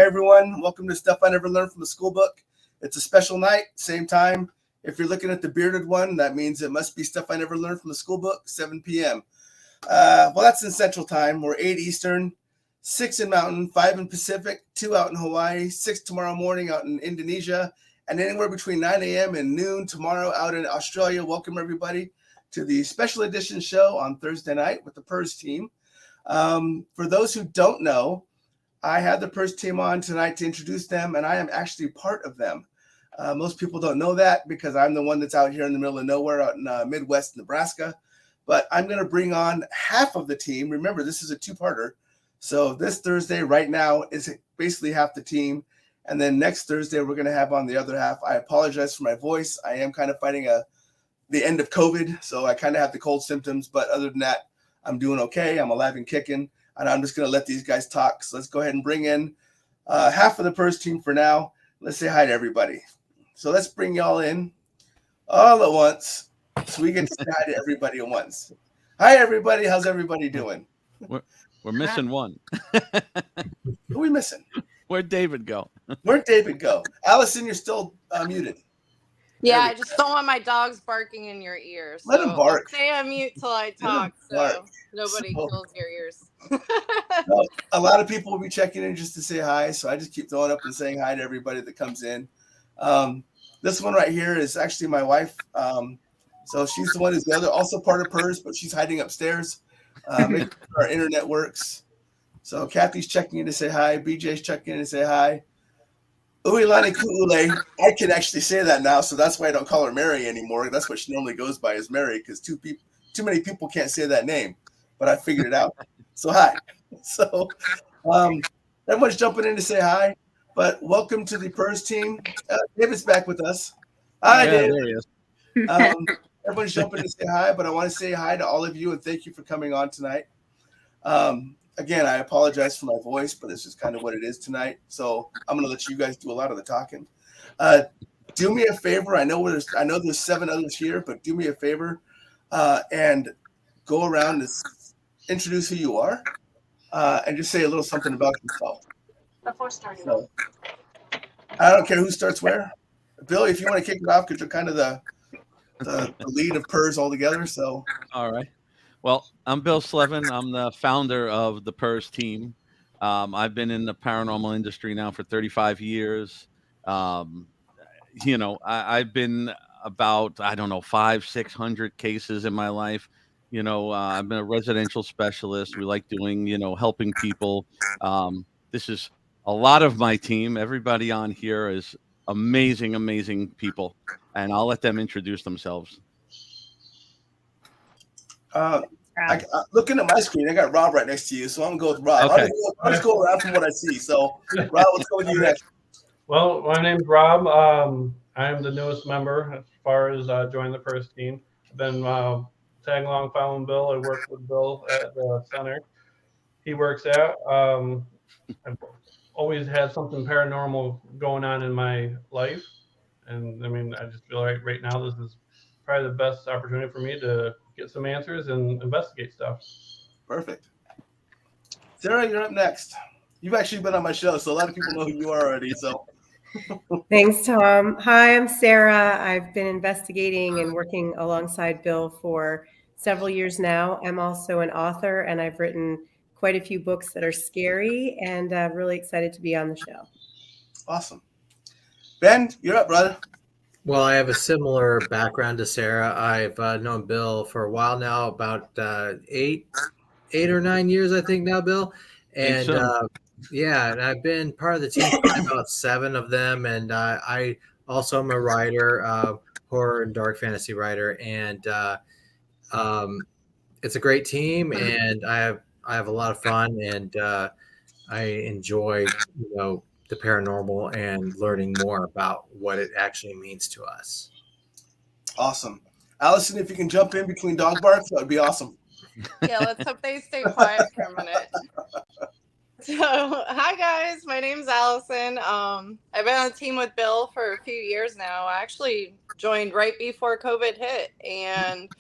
everyone. Welcome to Stuff I Never Learned from the Schoolbook. It's a special night, same time. If you're looking at the bearded one, that means it must be Stuff I Never Learned from the Schoolbook, 7 p.m. Well, that's in Central Time. We're 8 Eastern, 6 in Mountain, 5 in Pacific, 2 out in Hawaii, 6 tomorrow morning out in Indonesia, and anywhere between 9 a.m. and noon tomorrow out in Australia. Welcome, everybody, to the special edition show on Thursday night with the P.E.R.S team. For those who don't know, I had the P.E.R.S team on tonight to introduce them, and I am actually part of them. Most people don't know that because I'm the one that's out here in the middle of nowhere out in Midwest Nebraska. But I'm going to bring on half of the team. Remember, this is a two-parter. So this Thursday right now is basically half the team. And then next Thursday, we're going to have on the other half. I apologize for my voice. I am kind of fighting the end of COVID, so I kind of have the cold symptoms. But other than that, I'm doing okay. I'm alive and kicking. And I'm just going to let these guys talk. So let's go ahead and bring in half of the P.E.R.S team for now. Let's say hi to everybody. So let's bring y'all in all at once so we can say hi to everybody at once. Hi, everybody. How's everybody doing? We're missing one. Who are we missing? Where'd David go? Where'd David go? Allison, you're still muted. Yeah, I just don't want my dogs barking in your ears. Let them bark. I'll stay on mute till I talk so nobody kills your ears. A lot of people will be checking in just to say hi, so I just keep throwing up and saying hi to everybody that comes in. This one right here is actually my wife. So she's the one who's also part of P.E.R.S, but she's hiding upstairs, making sure our internet works. So Kathy's checking in to say hi. BJ's checking in to say hi. Uilani Ku'ule, I can actually say that now, so that's why I don't call her Mary anymore. That's what she normally goes by, is Mary, because too many people can't say that name. But I figured it out. So hi. So everyone's jumping in to say hi. But welcome to the P.E.R.S team. David's back with us. Hi, David. There he is. Everyone's jumping to say hi, but I want to say hi to all of you and thank you for coming on tonight. Again, I apologize for my voice, but it's just kind of what it is tonight. So I'm going to let you guys do a lot of the talking. Do me a favor. I know there's 7 others here, but do me a favor and go around and introduce who you are and just say a little something about yourself. Before starting. So, I don't care who starts where. Bill, if you want to kick it off because you're kind of the lead of P.E.R.S altogether. So all right. Well, I'm Bill Slevin. I'm the founder of the P.E.R.S team. I've been in the paranormal industry now for 35 years. I've been about, 500-600 cases in my life. I've been a residential specialist. We like doing, helping people. This is a lot of my team. Everybody on here is amazing, amazing people. And I'll let them introduce themselves. Looking at my screen, I got Rob right next to you, so I'm going to go with Rob. Okay. I'll just go around from what I see. So, Rob, let's go with you next. Well, my name's Rob. I am the newest member as far as joining the P.E.R.S team. I've been tagging along, following Bill. I work with Bill at the center he works at. I've always had something paranormal going on in my life. And I mean, I just feel like right now this is probably the best opportunity for me to get some answers and investigate stuff. Perfect. Sarah, you're up next. You've actually been on my show, so a lot of people know who you are already. So Thanks, Tom. Hi, I'm Sarah. I've been investigating and working alongside Bill for several years now. I'm also an author, and I've written quite a few books that are scary, and really excited to be on the show. Awesome. Ben, you're up, brother. Well, I have a similar background to Sarah. I've known Bill for a while now, about 8 or 9 years, I think now, Bill. And and I've been part of the team for about 7 of them. And I also am a writer, horror and dark fantasy writer. And it's a great team, and I have a lot of fun, and I enjoy, the paranormal and learning more about what it actually means to us. Awesome. Allison, if you can jump in between dog barks, that would be awesome. Yeah, let's hope they stay quiet for a minute. So, hi guys, my name's Allison. I've been on a team with Bill for a few years now. I actually joined right before COVID hit, and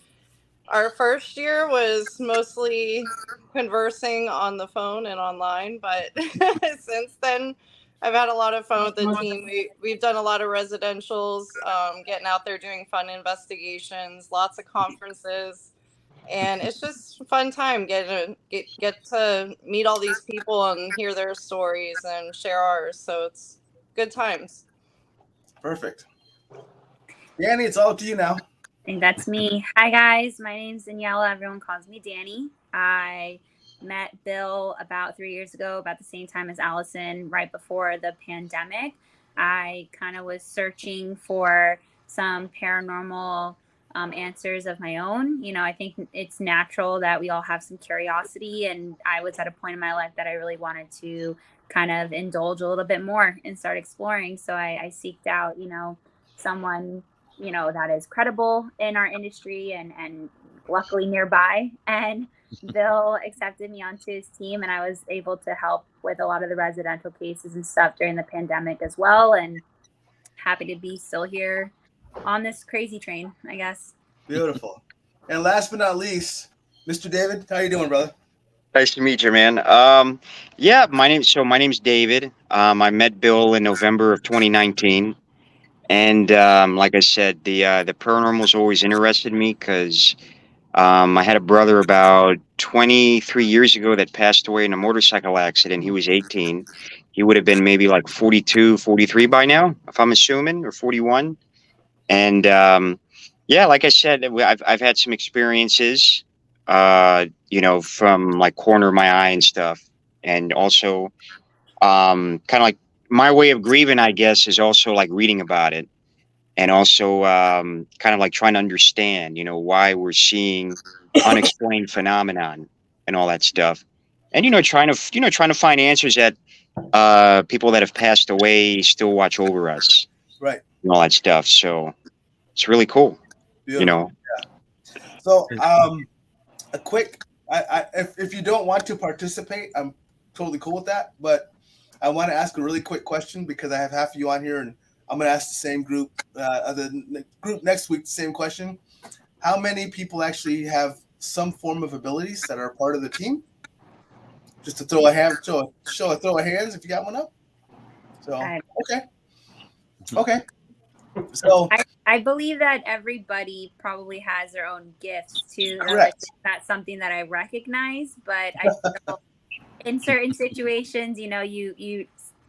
our first year was mostly conversing on the phone and online, but since then I've had a lot of fun with the team. We've done a lot of residentials, getting out there doing fun investigations, lots of conferences, and it's just a fun time getting get to meet all these people and hear their stories and share ours. So it's good times. Perfect. Danny, it's all up to you now. I think that's me. Hi, guys. My name's Daniela. Everyone calls me Danny. I met Bill about 3 years ago, about the same time as Allison, right before the pandemic. I kind of was searching for some paranormal answers of my own. You know, I think it's natural that we all have some curiosity, and I was at a point in my life that I really wanted to kind of indulge a little bit more and start exploring. So I seeked out, you know, someone, you know, that is credible in our industry and luckily nearby. And Bill accepted me onto his team, and I was able to help with a lot of the residential cases and stuff during the pandemic as well. And happy to be still here on this crazy train, I guess. Beautiful. And last but not least, Mr. David, how you doing, brother? Nice to meet you, man. Yeah, my name's David. I met Bill in November of 2019, and like I said, the paranormal's always interested me because I had a brother about 23 years ago that passed away in a motorcycle accident. He was 18. He would have been maybe like 42, 43 by now, if I'm assuming, or 41. And yeah, like I said, I've had some experiences, you know, from like corner of my eye and stuff, and also kind of like my way of grieving, I guess, is also like reading about it, and also kind of like trying to understand, you know, why we're seeing unexplained phenomenon and all that stuff, and trying to find answers that people that have passed away still watch over us, Right. and all that stuff. So it's really cool. Beautiful. You know. Yeah. So a quick, if you don't want to participate, I'm totally cool with that. But I want to ask a really quick question because I have half of you on here, and I'm going to ask the same group, group next week, the same question. How many people actually have some form of abilities that are part of the team? Just to throw a hand, throw of hands if you got one up. So okay. So I believe that everybody probably has their own gifts too. Correct. That's something that I recognize, but I feel in certain situations, you know, you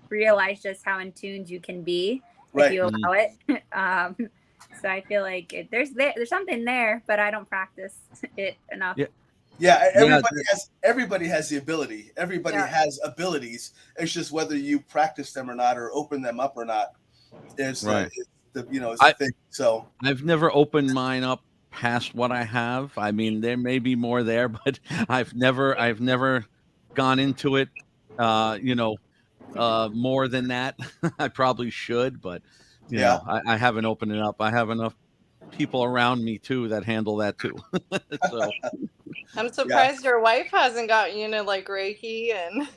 realize just how in tune you can be if you allow it. So I feel like there's something there, but I don't practice it enough. Yeah, everybody has the ability. Everybody has abilities. It's just whether you practice them or not, or open them up or not. Is right. It's the thing. So I've never opened mine up past what I have. I mean, there may be more there, but I've never gone into it. More than that. I probably should, but you know, I haven't opened it up. I have enough people around me too that handle that too. So I'm surprised your wife hasn't got you into like Reiki and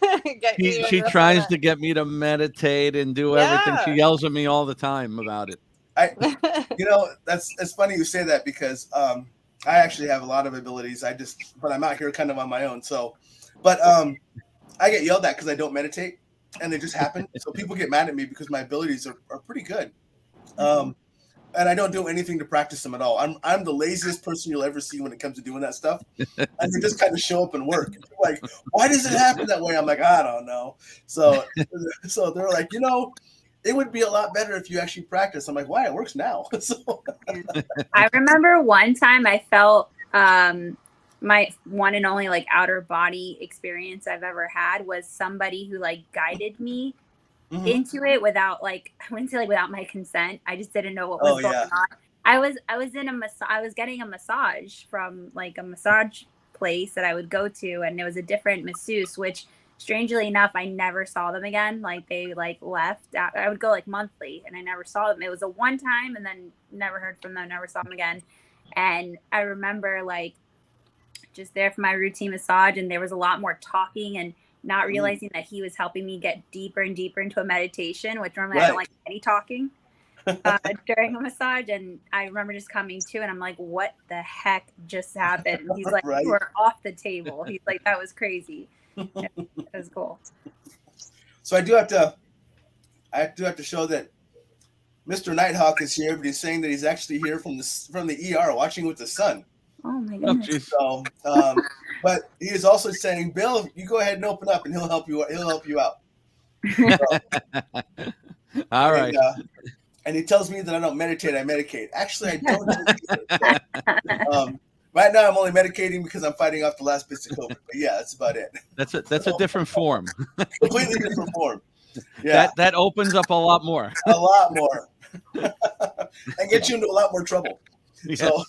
she tries to get me to meditate and do everything. She yells at me all the time about it. It's funny you say that because I actually have a lot of abilities. But I'm out here kind of on my own. So, but I get yelled at because I don't meditate, and they just happen. So people get mad at me because my abilities are pretty good. And I don't do anything to practice them at all. I'm the laziest person you'll ever see when it comes to doing that stuff. And they just kind of show up and work. Like, why does it happen that way? I'm like, I don't know. So they're like, it would be a lot better if you actually practice. I'm like, why? It works now. I remember one time I felt my one and only like outer body experience I've ever had was somebody who like guided me into it without like, I wouldn't say like without my consent. I just didn't know what was going on. I was getting a massage from like a massage place that I would go to, and it was a different masseuse, which strangely enough, I never saw them again. Like they like left. I would go like monthly, and I never saw them. It was a one time, and then never heard from them, never saw them again. And I remember like just there for my routine massage, and there was a lot more talking and not realizing that he was helping me get deeper and deeper into a meditation, which normally I don't like any talking during a massage. And I remember just coming to, and I'm like, what the heck just happened? And he's like, you were off the table. He's like, that was crazy. It was cool. So I do have to I do have to show that Mr. Nighthawk is here, but he's saying that he's actually here from the ER watching with the sun. Oh my Oh, goodness. jeez. So, but he is also saying, Bill, you go ahead and open up, and he'll help you. He'll help you out. All right. And he tells me that I don't meditate; I medicate. Actually, I don't. So, right now, I'm only medicating because I'm fighting off the last bits of COVID. But yeah, that's about it. That's a different form. Completely different form. Yeah, That opens up a lot more. a lot more, and get you into a lot more trouble. Yes. So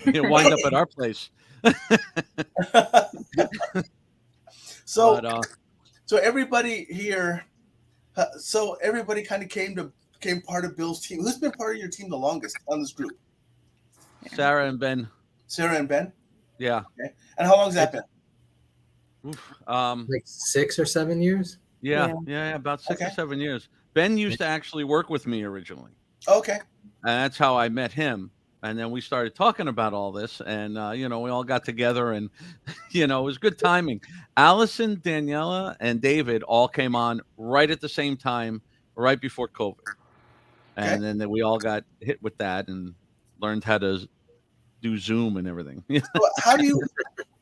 You wind up at our place. so But, so everybody here, so everybody kind of became part of Bill's team. Who's been part of your team the longest on this group? Sarah and Ben. Sarah and Ben. Yeah. Okay. And how long's that been? Oof. Like 6 or 7 years. Yeah, about 6 or Okay. 7 years. Ben used to actually work with me originally, Okay. and that's how I met him. And then we started talking about all this, and we all got together, and it was good timing. Allison, Daniela, and David all came on right at the same time, right before COVID, and then we all got hit with that and learned how to do Zoom and everything. So how do you?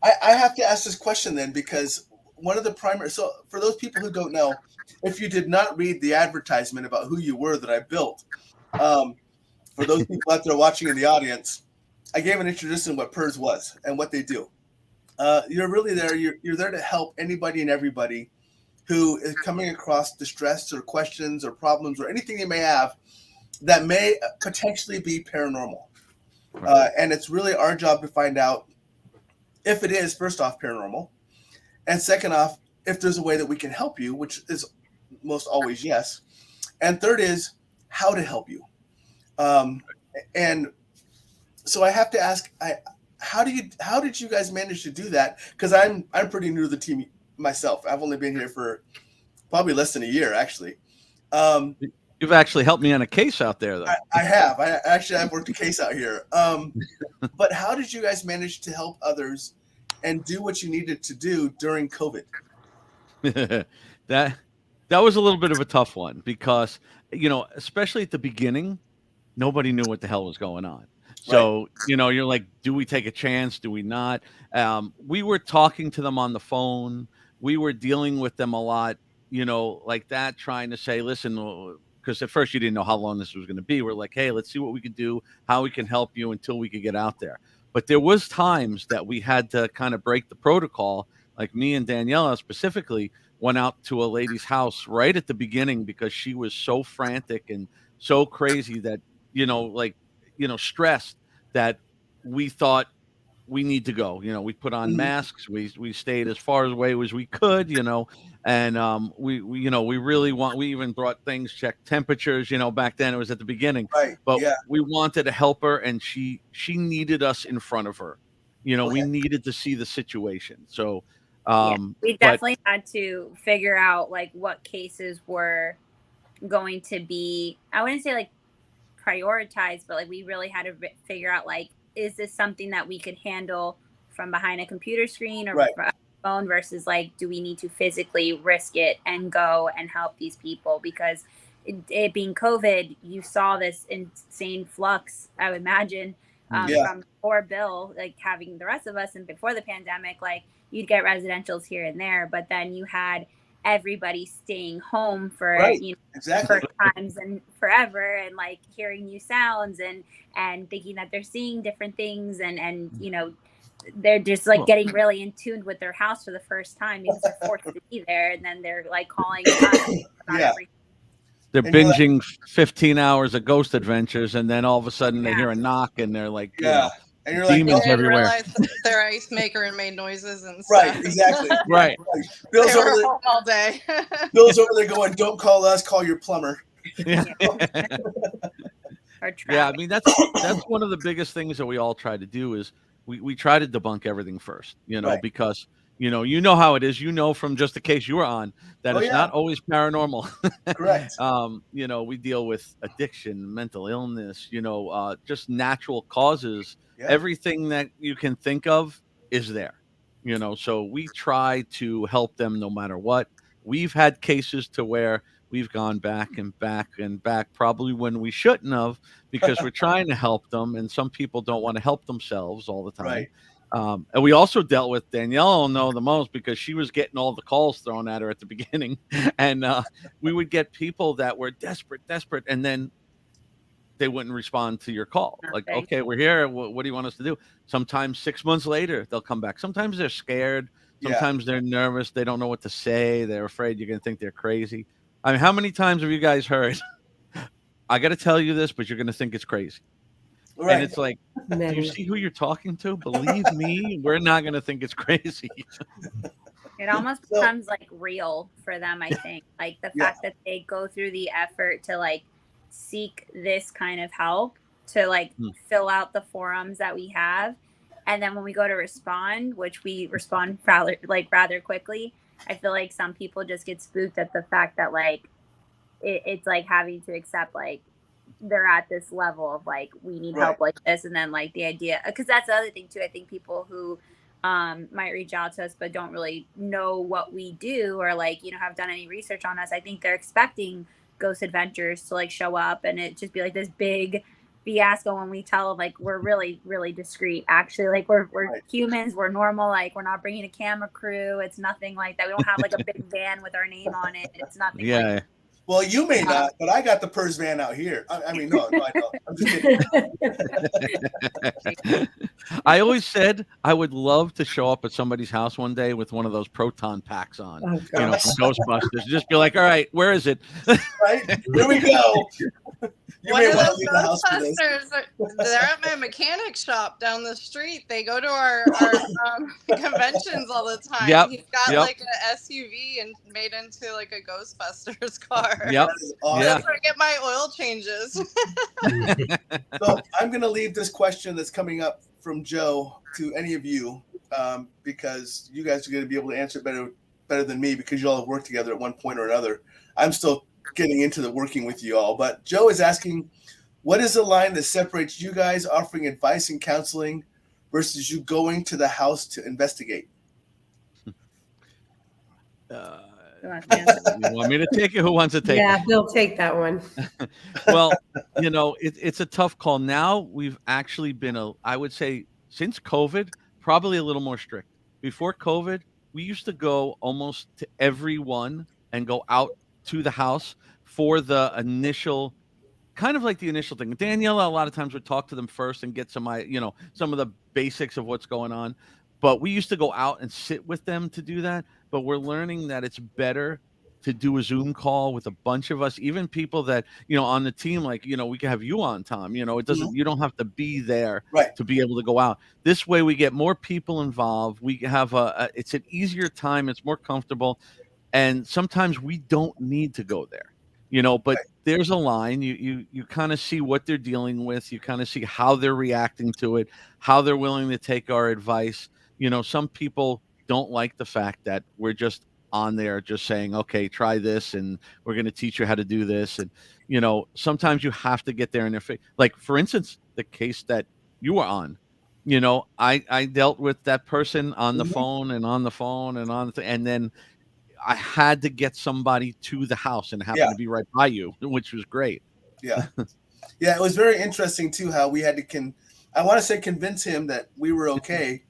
I have to ask this question then, because one of the primary. So for those people who don't know, if you did not read the advertisement about who you were that I built, for those people out there watching in the audience, I gave an introduction to what P.E.R.S was and what they do. You're really there. You're there to help anybody and everybody who is coming across distress or questions or problems or anything they may have that may potentially be paranormal. And it's really our job to find out if it is, first off, paranormal, and second off, if there's a way that we can help you, which is most always yes, and third is how to help you. And so I have to ask, how did you guys manage to do that? Because I'm pretty new to the team myself. I've only been here for probably less than a year, actually. You've actually helped me on a case out there, though. I have. I've worked a case out here. But how did you guys manage to help others and do what you needed to do during COVID? That was a little bit of a tough one because, especially at the beginning, nobody knew what the hell was going on. So, you're like, do we take a chance? Do we not? We were talking to them on the phone. We were dealing with them a lot, like that, trying to say, listen, because at first you didn't know how long this was going to be. We're like, hey, let's see what we can do, how we can help you until we could get out there. But there was times that we had to kind of break the protocol. Like me and Daniela specifically went out to a lady's house right at the beginning because she was so frantic and so crazy that, stressed that we thought we need to go. We put on masks. We stayed as far away as we could, and we really we even brought things, checked temperatures, back then it was at the beginning, but we wanted to help her, and she needed us in front of her. We needed to see the situation. So we definitely had to figure out like what cases were going to be, I wouldn't say like prioritized, but like we really had to figure out like, is this something that we could handle from behind a computer screen or from a phone versus like, do we need to physically risk it and go and help these people? Because it being COVID, you saw this insane flux, I would imagine, from before Bill, like having the rest of us, and before the pandemic, like you'd get residentials here and there, but then you had everybody staying home for first times and forever, and like hearing new sounds and thinking that they're seeing different things, and they're just like getting really in tune with their house for the first time because they're forced to be there, and then they're like calling us about everything. They're binging 15 hours of Ghost Adventures, and then all of a sudden they hear a knock, and they're like, and you're demons like, they didn't everywhere. realize that their ice maker and made noises and stuff. Right, exactly. Right. Bill's They over were there, home all day. Bill's over there going, don't call us, call your plumber. Yeah. Or Yeah, I mean that's one of the biggest things that we all try to do is we try to debunk everything first, because you know how it is, from just the case you were on that it's not always paranormal. Correct. We deal with addiction, mental illness, just natural causes. Yeah. Everything that you can think of is there. So we try to help them no matter what. We've had cases to where we've gone back and back and back, probably when we shouldn't have, because we're trying to help them, and some people don't want to help themselves all the time. Right. And we also dealt with Danielle will know the most because she was getting all the calls thrown at her at the beginning, and we would get people that were desperate, and then they wouldn't respond to your call. Like, okay, we're here. What do you want us to do? Sometimes 6 months later, they'll come back. Sometimes they're scared. Sometimes they're nervous. They don't know what to say. They're afraid you're going to think they're crazy. I mean, how many times have you guys heard, I got to tell you this, but you're going to think it's crazy. Right. And it's like, do you see who you're talking to? Believe me, we're not going to think it's crazy. It almost becomes like real for them, I think. Like the fact that they go through the effort to like seek this kind of help, to like fill out the forums that we have, and then when we go to respond, which we respond rather quickly, I feel like some people just get spooked at the fact that like it's like having to accept like they're at this level of like we need help like this, and then like the idea, because that's the other thing too. I think people who might reach out to us but don't really know what we do or like have done any research on us, I think they're expecting Ghost Adventures to like show up and it just be like this big fiasco when we tell them like we're really, really discreet. Actually, like we're humans, we're normal, like we're not bringing a camera crew. It's nothing like that. We don't have like a big van with our name on it. It's nothing like that. Well, you may not, but I got the P.E.R.S van out here. I mean, no, I don't. I'm just kidding. I always said I would love to show up at somebody's house one day with one of those proton packs on, from Ghostbusters. Just be like, all right, where is it? Right? Here we go. One of those Ghostbusters, they're at my mechanic shop down the street. They go to our conventions all the time. Yep. He's got like an SUV and made into like a Ghostbusters car. Yep. Awesome. That's where I get my oil changes. So I'm going to leave this question that's coming up from Joe to any of you, because you guys are going to be able to answer it better than me, because you all have worked together at one point or another. I'm still getting into the working with you all, but Joe is asking, what is the line that separates you guys offering advice and counseling versus you going to the house to investigate? You want me to take it? Who wants to take it? Yeah, Bill, take that one. Well, it's a tough call. Now we've actually been, I would say since COVID, probably a little more strict. Before COVID, we used to go almost to everyone and go out to the house for the initial, kind of like the initial thing. Daniela, a lot of times would talk to them first and get some of the basics of what's going on. But we used to go out and sit with them to do that. But we're learning that it's better to do a Zoom call with a bunch of us, even people that, on the team, like, we can have you on, Tom, it doesn't, you don't have to be there to be able to go out. This way we get more people involved. We have it's an easier time. It's more comfortable. And sometimes we don't need to go there, but there's a line. You kind of see what they're dealing with. You kind of see how they're reacting to it, how they're willing to take our advice. Some people don't like the fact that we're just on there just saying, okay, try this, and we're going to teach you how to do this. And, sometimes you have to get there in their face. Like, for instance, the case that you were on, I dealt with that person on the phone and on the phone and then I had to get somebody to the house and happened to be right by you, which was great. Yeah. Yeah. It was very interesting too, how we had to, I want to say convince him that we were okay,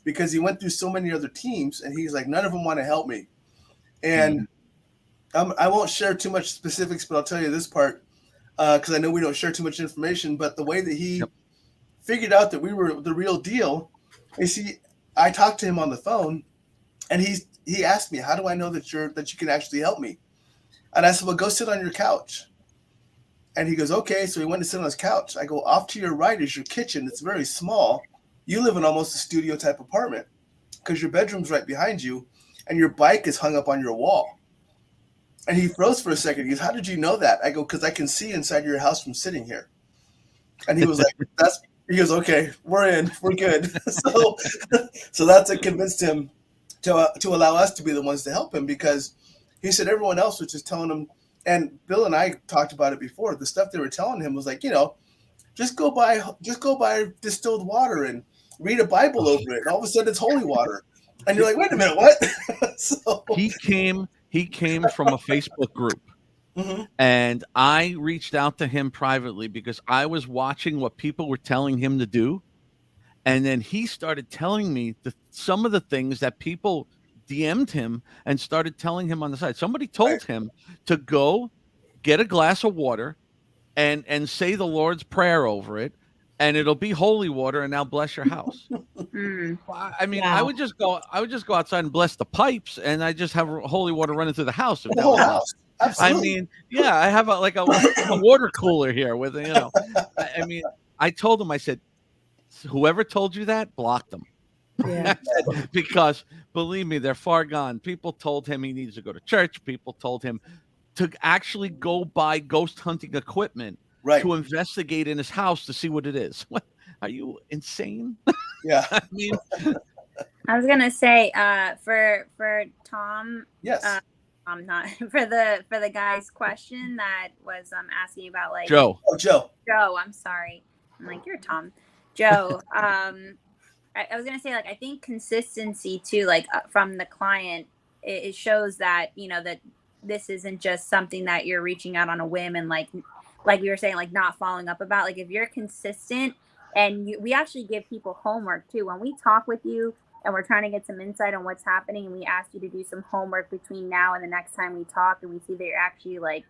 because he went through so many other teams and he's like, none of them want to help me. And I won't share too much specifics, but I'll tell you this part, because I know we don't share too much information, but the way that he figured out that we were the real deal is I talked to him on the phone and he asked me, how do I know that you can actually help me? And I said, well, go sit on your couch. And he goes, okay. So he went to sit on his couch. I go, off to your right is your kitchen. It's very small. You live in almost a studio type apartment because your bedroom's right behind you and your bike is hung up on your wall. And he froze for a second. He goes, how did you know that? I go, because I can see inside your house from sitting here. And he was like, he goes, okay, we're in, we're good. So that's what convinced him to allow us to be the ones to help him, because he said everyone else was just telling him, and Bill and I talked about it before, the stuff they were telling him was like, just go buy distilled water and read a Bible over it. And all of a sudden it's holy water. And you're like, wait a minute, what? He came from a Facebook group. And I reached out to him privately because I was watching what people were telling him to do. And then he started telling me some of the things that people DM'd him and started telling him on the side. Somebody told him to go get a glass of water and say the Lord's Prayer over it, and it'll be holy water, and now bless your house. I mean, I would just go outside and bless the pipes, and I just have holy water running through the house. If The that whole would help. house. Absolutely. I mean, yeah, I have a water cooler here with, you know, I mean, I told him, I said, whoever told you that, block them. Yeah. Because believe me, they're far gone. People told him he needs to go to church. People told him to actually go buy ghost hunting equipment to investigate in his house to see what it is. What? Are you insane? Yeah. I mean, I was gonna say, for Tom. Yes. Not for the guy's question that was asking about like Joe. Oh, Joe. Joe, I'm sorry. I'm like, you're Tom. Joe. I was gonna say, like, I think consistency too, like from the client, it shows that, you know, that this isn't just something that you're reaching out on a whim and like we were saying, like not following up about. Like if you're consistent, and we actually give people homework too when we talk with you, and we're trying to get some insight on what's happening, and we ask you to do some homework between now and the next time we talk, and we see that you're actually like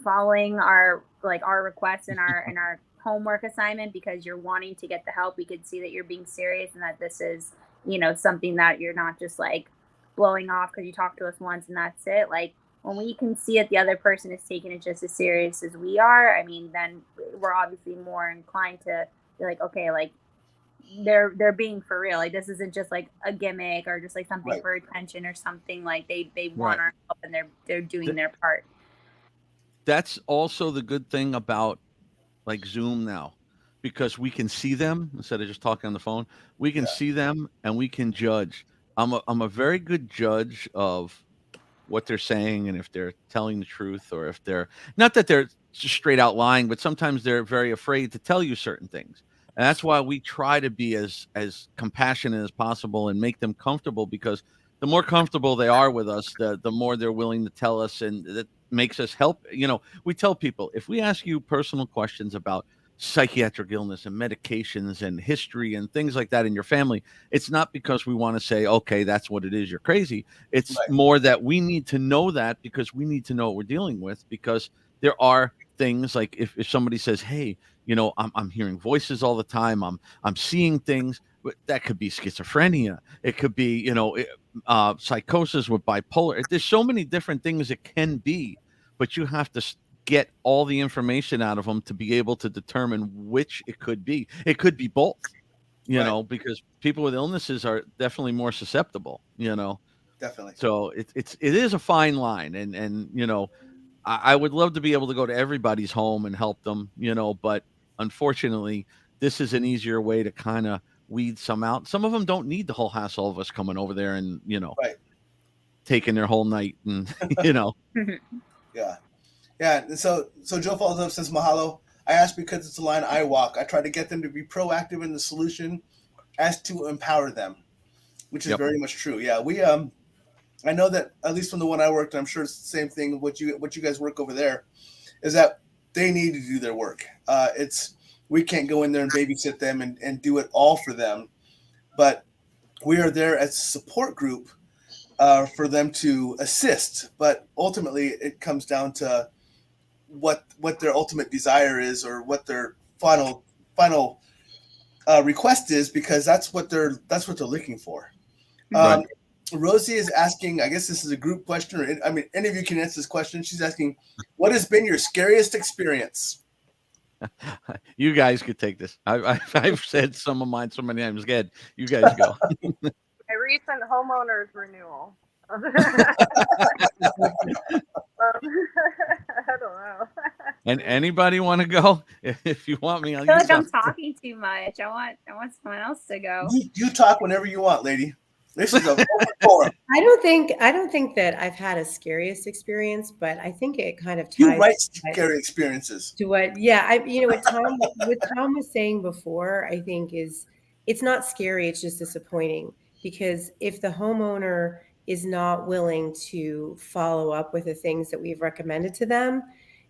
following our requests and our homework assignment because you're wanting to get the help. We could see that you're being serious and that this is, you know, something that you're not just like blowing off because you talked to us once and that's it. Like when we can see that the other person is taking it just as serious as we are, I mean, then we're obviously more inclined to be like, okay, like they're being for real. Like this isn't just like a gimmick or just like something for attention or something. Like they want our help and they're doing their part. That's also the good thing about like Zoom now, because we can see them instead of just talking on the phone. We can see them and we can judge. I'm a very good judge of what they're saying and if they're telling the truth, or if they're not that they're just straight out lying, but sometimes they're very afraid to tell you certain things. And that's why we try to be as compassionate as possible and make them comfortable, because the more comfortable they are with us, the more they're willing to tell us, and that makes us help. You know, we tell people, if we ask you personal questions about psychiatric illness and medications and history and things like that in your family, it's not because we want to say, okay, that's what it is, you're crazy. It's more that we need to know that, because we need to know what we're dealing with, because there are things like if somebody says, hey, you know, I'm hearing voices all the time, I'm seeing things, but that could be schizophrenia, it could be, you know, psychosis with bipolar. There's so many different things it can be, but you have to get all the information out of them to be able to determine which it could be. It could be both, you know, because people with illnesses are definitely more susceptible, you know. Definitely. So it is a fine line, and you know, I would love to be able to go to everybody's home and help them, you know, but unfortunately, this is an easier way to kind of weed some out. Some of them don't need the whole hassle of us coming over there and, you know, taking their whole night and, you know. Yeah. And so Joe follows up, says, mahalo. I ask because it's a line I walk. I try to get them to be proactive in the solution as to empower them, which is very much true. Yeah. We, I know that at least from the one I worked, I'm sure it's the same thing. What you guys work over there is that they need to do their work. We can't go in there and babysit them and do it all for them, but we are there as a support group for them to assist. But ultimately, it comes down to what their ultimate desire is, or what their final request is, because that's what they're looking for. Rosie is asking, I guess this is a group question, or I mean, any of you can answer this question. She's asking, what has been your scariest experience? You guys could take this. I've said some of mine so many times. Good. You guys go. A recent homeowner's renewal. I don't know. And anybody want to go? If you want me, I feel like I'm talking too much. I want someone else to go. You talk whenever you want, lady. This is a forum. I don't think that I've had a scariest experience, but I think it kind of ties. You write scary experiences. To what? Yeah, what Tom was saying before, I think it's not scary. It's just disappointing, because if the homeowner is not willing to follow up with the things that we've recommended to them,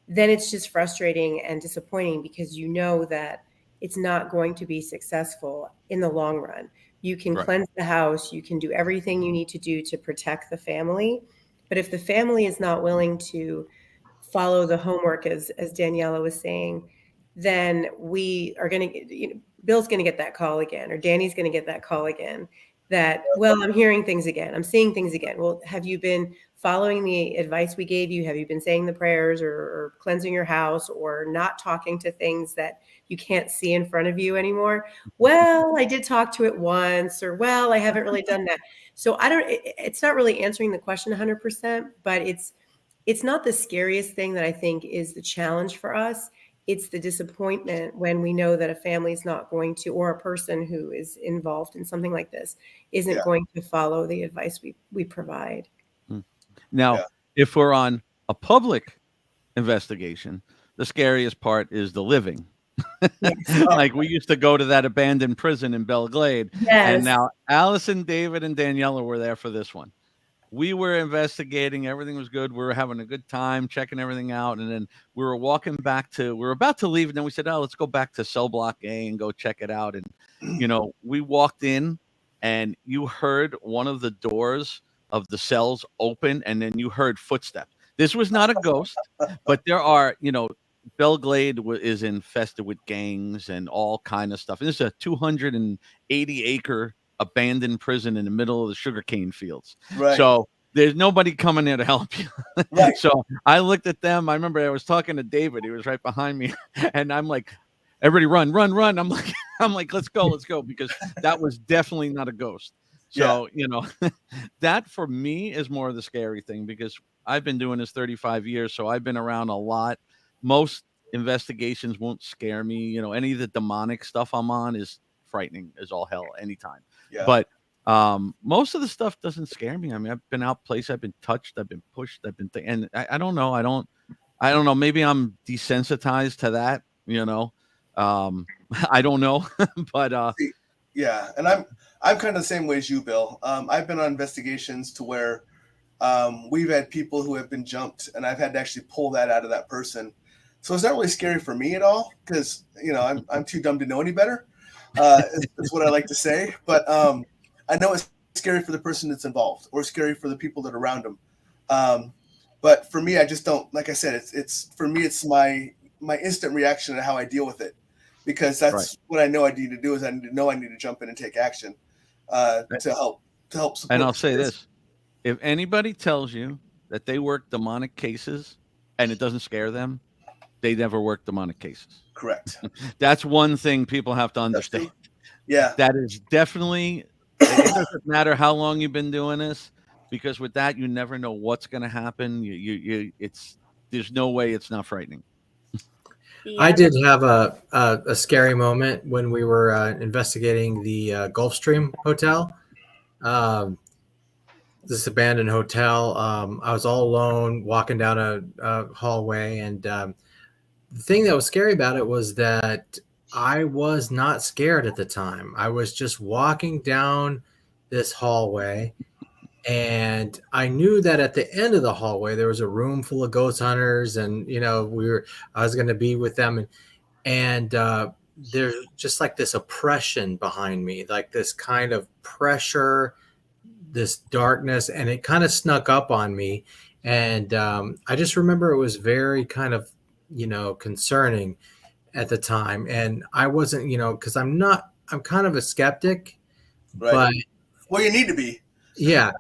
then it's just frustrating and disappointing, because you know that it's not going to be successful in the long run. You can cleanse the house, you can do everything you need to do to protect the family, but if the family is not willing to follow the homework, as Daniela was saying, then we are going to, Bill's going to get that call again, or Danny's going to get that call again, that, well, I'm hearing things again, I'm seeing things again. Well, have you been following the advice we gave you? Have you been saying the prayers, or cleansing your house, or not talking to things that you can't see in front of you anymore? Well, I did talk to it once, or, well, I haven't really done that. So it's not really answering the question 100%, but it's not the scariest thing that I think is the challenge for us. It's the disappointment when we know that a family is not going to, or a person who is involved in something like this isn't going to follow the advice we provide. Now, if we're on a public investigation, the scariest part is the living. Like, we used to go to that abandoned prison in Belle Glade. And now Allison, David, and Daniela were there for this one. We were investigating. Everything was good. We were having a good time, checking everything out. And then we were we were about to leave. And then we said, oh, let's go back to cell block A and go check it out. And, we walked in, and you heard one of the doors of the cells open, and then you heard footsteps. This was not a ghost, but there are, Belle Glade is infested with gangs and all kind of stuff. And this is a 280-acre abandoned prison in the middle of the sugarcane fields. Right. So there's nobody coming there to help you. Right. So I looked at them. I remember I was talking to David. He was right behind me. And I'm like, everybody run, run, run. I'm like, let's go. Because that was definitely not a ghost. So, that for me is more of the scary thing, because I've been doing this 35 years. So I've been around a lot. Most investigations won't scare me. Any of the demonic stuff I'm on is frightening as all hell anytime. Yeah. But most of the stuff doesn't scare me. I mean, I've been out places, I've been touched, I've been pushed, and I don't know. I don't know. Maybe I'm desensitized to that, I don't know. But yeah. And I'm kind of the same way as you, Bill. I've been on investigations to where we've had people who have been jumped, and I've had to actually pull that out of that person. So it's not really scary for me at all, because I'm too dumb to know any better. Is what I like to say. But I know it's scary for the person that's involved, or scary for the people that are around them. But for me, I just don't. Like I said, it's for me, it's my instant reaction to how I deal with it, because that's what I know I need to do. Is I need to jump in and take action to help support. And I'll say this: if anybody tells you that they work demonic cases and it doesn't scare them, they never work demonic cases. Correct. That's one thing people have to understand. Yeah. That is definitely, it doesn't matter how long you've been doing this, because with that, you never know what's going to happen. There's no way it's not frightening. I did have a scary moment when we were investigating the Gulfstream Hotel. This abandoned hotel. I was all alone walking down a hallway, and the thing that was scary about it was that I was not scared at the time. I was just walking down this hallway, and I knew that at the end of the hallway there was a room full of ghost hunters, and I was going to be with them, and there's just like this oppression behind me, like this kind of pressure, this darkness, and it kind of snuck up on me, and I just remember it was very kind of concerning at the time. And I wasn't, because I'm kind of a skeptic, right? But well, you need to be. Yeah.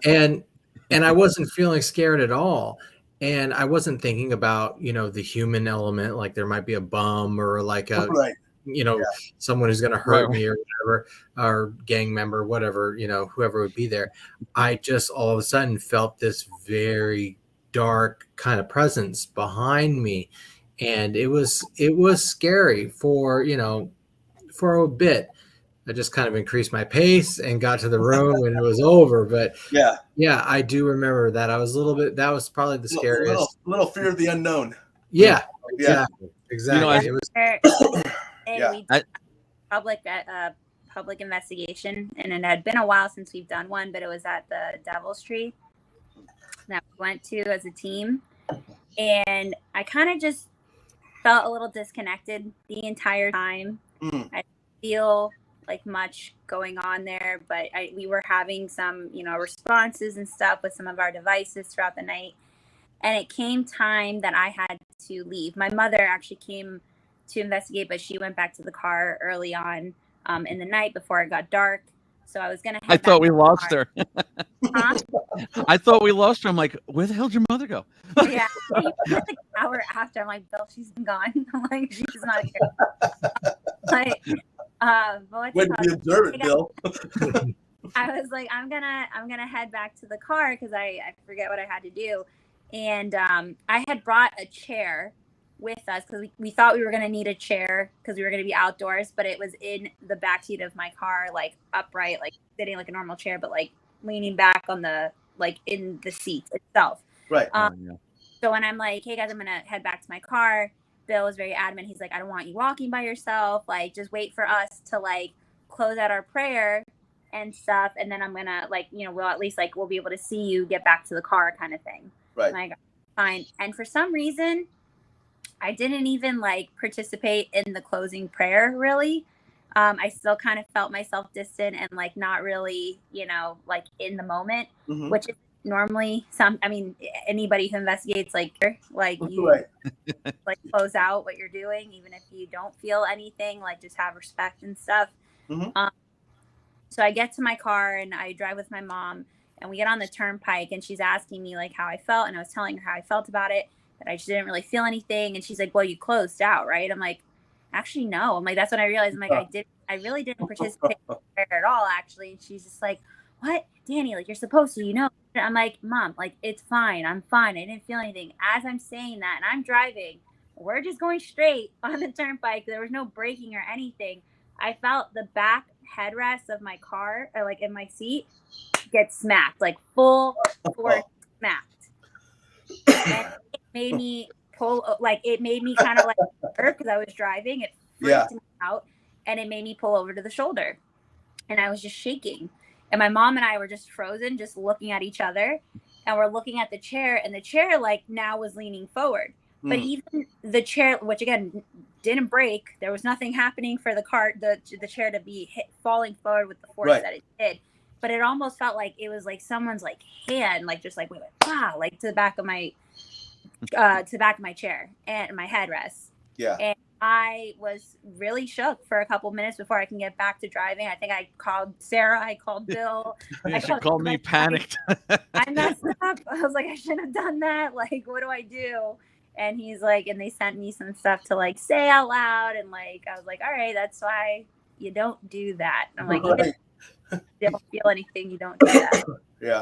And I wasn't feeling scared at all. And I wasn't thinking about, the human element, like there might be a bum or like a, someone who's going to hurt me or whatever, or gang member, whatever, whoever would be there. I just all of a sudden felt this very dark kind of presence behind me, and it was scary for a bit. I just kind of increased my pace and got to the room and it was over. But yeah, I do remember that. I was that was probably the scariest. Little fear of the unknown. Yeah, exactly. It was we did public investigation, and it had been a while since we've done one, but it was at the Devil's Tree that we went to as a team. And I kind of just felt a little disconnected the entire time. I didn't feel like much going on there, but we were having some, responses and stuff with some of our devices throughout the night. And it came time that I had to leave. My mother actually came to investigate, but she went back to the car early on in the night before it got dark. So I was going to head I thought we back lost her. Huh? I thought we lost her. I'm like, where the hell did your mother go? Yeah. You like an hour after, I'm like, Bill, she's been gone. I'm like, she's not here. Like, but When did you observe it, Bill? I was like, I'm gonna head back to the car because I forget what I had to do. And I had brought a chair with us because we thought we were going to need a chair because we were going to be outdoors, but it was in the backseat of my car, like upright, like sitting like a normal chair, but like leaning back on the, like in the seat itself. Right. So when I'm like, hey guys, I'm going to head back to my car, Bill was very adamant. He's like, I don't want you walking by yourself. Like, just wait for us to like close out our prayer and stuff. And then I'm going to like, we'll at least like, we'll be able to see you get back to the car kind of thing. Right. And I got fine. And for some reason, I didn't even like participate in the closing prayer really. I still kind of felt myself distant and like not really, like in the moment, which is normally anybody who investigates like you right. like close out what you're doing, even if you don't feel anything, like just have respect and stuff. So I get to my car and I drive with my mom. And we get on the turnpike and she's asking me like how I felt. And I was telling her how I felt about it, that I just didn't really feel anything. And she's like, well, you closed out, right? I'm like, actually, no. I'm like, that's when I realized. I'm like, I really didn't participate in prayer at all, actually. And she's just like, what? Danny, like you're supposed to, I'm like, Mom, like, it's fine. I'm fine. I didn't feel anything. As I'm saying that and I'm driving, we're just going straight on the turnpike. There was no braking or anything. I felt the back headrest of my car, or like in my seat, get smacked, like full force smacked. And it made me kind of like hurt because I was driving. It freaked me out, and it made me pull over to the shoulder. And I was just shaking. And my mom and I were just frozen, just looking at each other. And we're looking at the chair, and the chair like now was leaning forward. But even the chair, which again didn't break, there was nothing happening for the chair to be falling forward with the force that it did. But it almost felt like it was like someone's like hand, like just like went like to the back of my chair and my headrest. Yeah. And I was really shook for a couple minutes before I can get back to driving. I think I called Sarah. I called Bill. She called me panicked. I messed up. I was like, I shouldn't have done that. Like, what do I do? And he's like, and they sent me some stuff to like say out loud. And like, I was like, all right, that's why you don't do that. And I'm like, you don't feel anything, you don't do that. Yeah.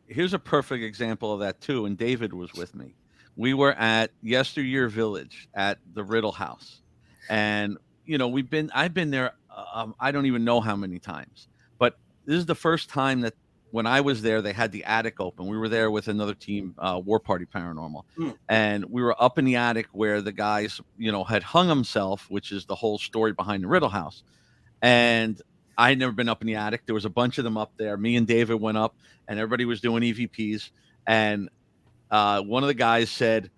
Here's a perfect example of that too. And David was with me. We were at Yesteryear Village at the Riddle House, and I've been there. I don't even know how many times, but this is the first time that when I was there, they had the attic open. We were there with another team, War Party Paranormal, and we were up in the attic where the guys, had hung himself, which is the whole story behind the Riddle House. And I had never been up in the attic. There was a bunch of them up there. Me and David went up, and everybody was doing EVPs. And one of the guys said,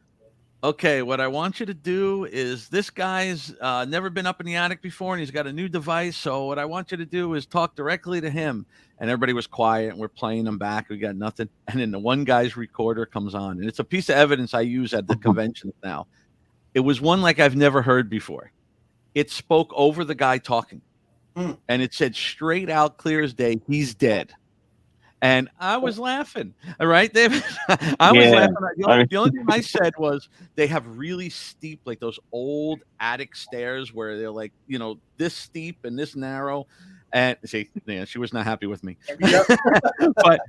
okay, what I want you to do is, this guy's never been up in the attic before, and he's got a new device. So what I want you to do is talk directly to him. And everybody was quiet, and we're playing them back. We got nothing. And then the one guy's recorder comes on, and it's a piece of evidence I use at the conventions now. It was one like I've never heard before. It spoke over the guy talking. And it said straight out, clear as day, he's dead. And I was laughing. All right, David. I was laughing. The only thing I said was, they have really steep, like those old attic stairs where they're like, this steep and this narrow. And see, she was not happy with me. But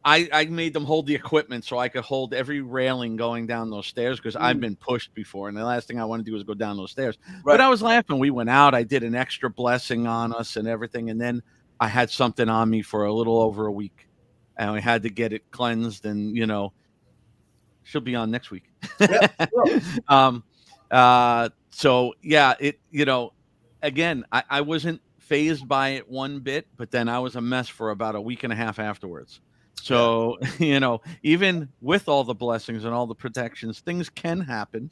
I made them hold the equipment so I could hold every railing going down those stairs, because I've been pushed before, and the last thing I want to do is go down those stairs. Right. But I was laughing. We went out. I did an extra blessing on us and everything, and then I had something on me for a little over a week, and we had to get it cleansed. And she'll be on next week. Yeah, sure. So yeah, again, I wasn't phased by it one bit, but then I was a mess for about a week and a half afterwards. So, even with all the blessings and all the protections, things can happen.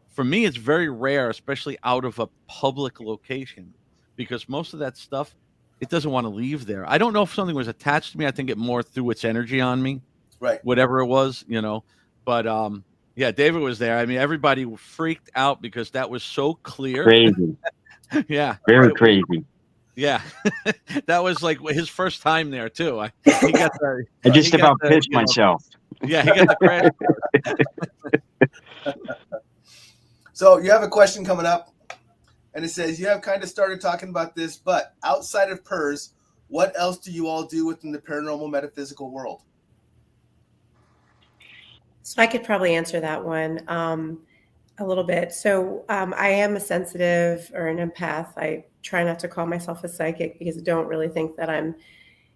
For me, it's very rare, especially out of a public location, because most of that stuff, it doesn't want to leave there. I don't know if something was attached to me. I think it more threw its energy on me, Right. whatever it was. But yeah, David was there. I mean, everybody freaked out because that was so clear. Crazy. Yeah. Very crazy. Yeah. That was like his first time there too. He got the, I just he got about the, pissed myself. Yeah, he got the crash. So you have a question coming up, and it says, you have kind of started talking about this, but outside of P.E.R.S, what else do you all do within the paranormal metaphysical world? So I could probably answer that one a little bit. So I am a sensitive or an empath. I try not to call myself a psychic because I don't really think that I'm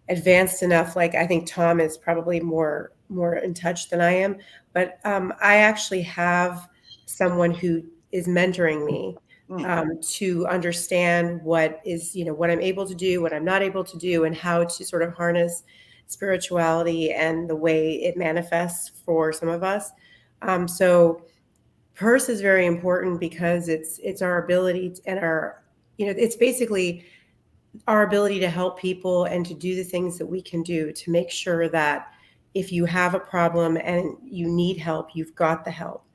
advanced enough. Like, I think Tom is probably more in touch than I am. But I actually have someone who is mentoring me to understand what I'm able to do, what I'm not able to do, and how to sort of harness spirituality and the way it manifests for some of us. So P.E.R.S is very important because it's our ability and it's basically our ability to help people and to do the things that we can do to make sure that if you have a problem and you need help, you've got the help.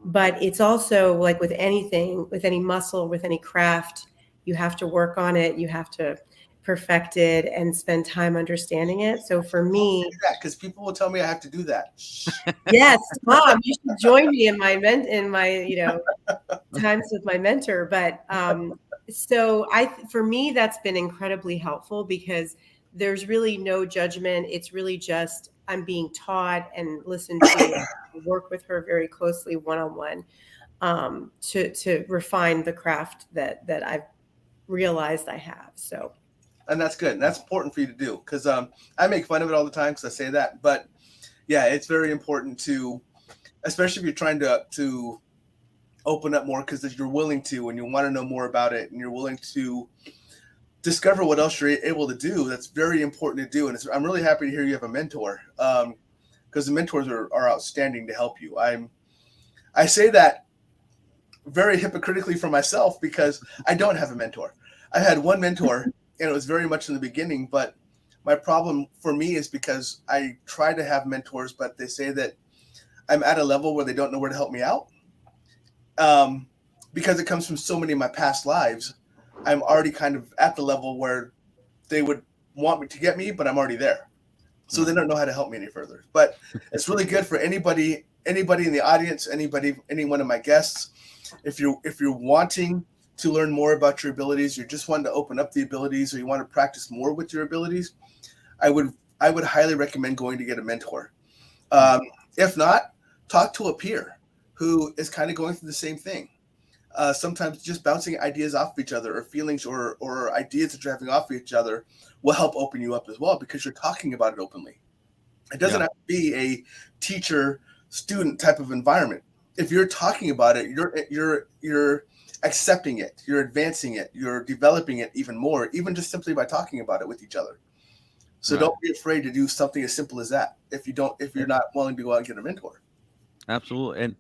But it's also like with anything, with any muscle, with any craft, you have to work on it. You have to perfect it and spend time understanding it. So for me, because people will tell me I have to do that. Yes, Mom, you should join me in my times with my mentor. But so for me, that's been incredibly helpful because there's really no judgment. It's really just I'm being taught and listened to, work with her very closely one-on-one to refine the craft that I've realized I have. So, and that's good. And that's important for you to do because I make fun of it all the time because I say that, but yeah, it's very important to, especially if you're trying to open up more because you're willing to and you want to know more about it and you're willing to discover what else you're able to do. That's very important to do. And I'm really happy to hear you have a mentor because the mentors are outstanding to help you. I say that very hypocritically for myself because I don't have a mentor. I had one mentor and it was very much in the beginning, but my problem for me is because I try to have mentors, but they say that I'm at a level where they don't know where to help me out. Because it comes from so many of my past lives, I'm already kind of at the level where they would want me to get me, but I'm already there. So they don't know how to help me any further. But it's really good for anybody in the audience, any one of my guests. If you're wanting to learn more about your abilities, you're just wanting to open up the abilities, or you want to practice more with your abilities, I would highly recommend going to get a mentor. If not, talk to a peer who is kind of going through the same thing. Sometimes just bouncing ideas off of each other or feelings or ideas that you're having off of each other will help open you up as well because you're talking about it openly. It doesn't have to be a teacher-student type of environment. If you're talking about it, you're accepting it, you're advancing it, you're developing it even more, even just simply by talking about it with each other. So don't be afraid to do something as simple as that if you're not willing to go out and get a mentor. Absolutely. And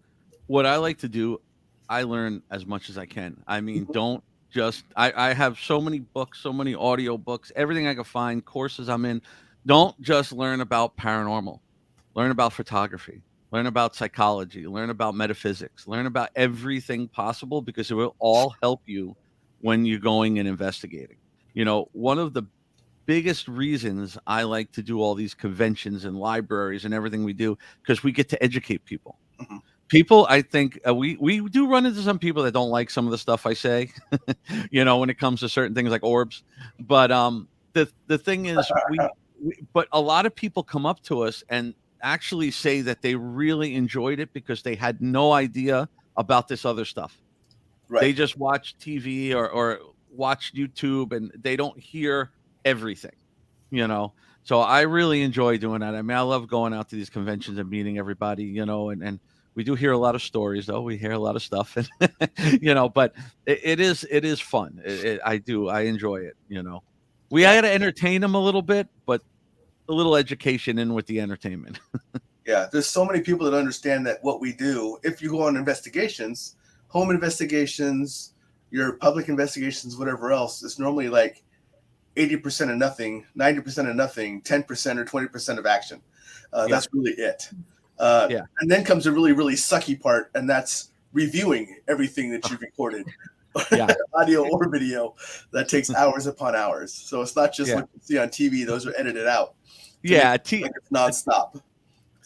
what I like to do, I learn as much as I can. I mean, don't just I have so many books, so many audio books, everything I can find, courses I'm in. Don't just learn about paranormal. Learn about photography, learn about psychology, learn about metaphysics, learn about everything possible because it will all help you when you're going and investigating. One of the biggest reasons I like to do all these conventions and libraries and everything we do because we get to educate people. People, I think we do run into some people that don't like some of the stuff I say, when it comes to certain things like orbs. But the thing is, but a lot of people come up to us and actually say that they really enjoyed it because they had no idea about this other stuff. Right. They just watch TV or watch YouTube and they don't hear everything, So I really enjoy doing that. I mean, I love going out to these conventions and meeting everybody, and We do hear a lot of stories, though. We hear a lot of stuff, and but it is fun. I enjoy it. We got to entertain them a little bit, but a little education in with the entertainment. Yeah, there's so many people that understand that what we do. If you go on investigations, home investigations, your public investigations, whatever else, it's normally like 80% of nothing, 90% of nothing, 10% or 20% of action. That's really it. And then comes a really, really sucky part, and that's reviewing everything that you've recorded, audio or video. That takes hours upon hours. So it's not just what you see on TV; those are edited out. It's nonstop.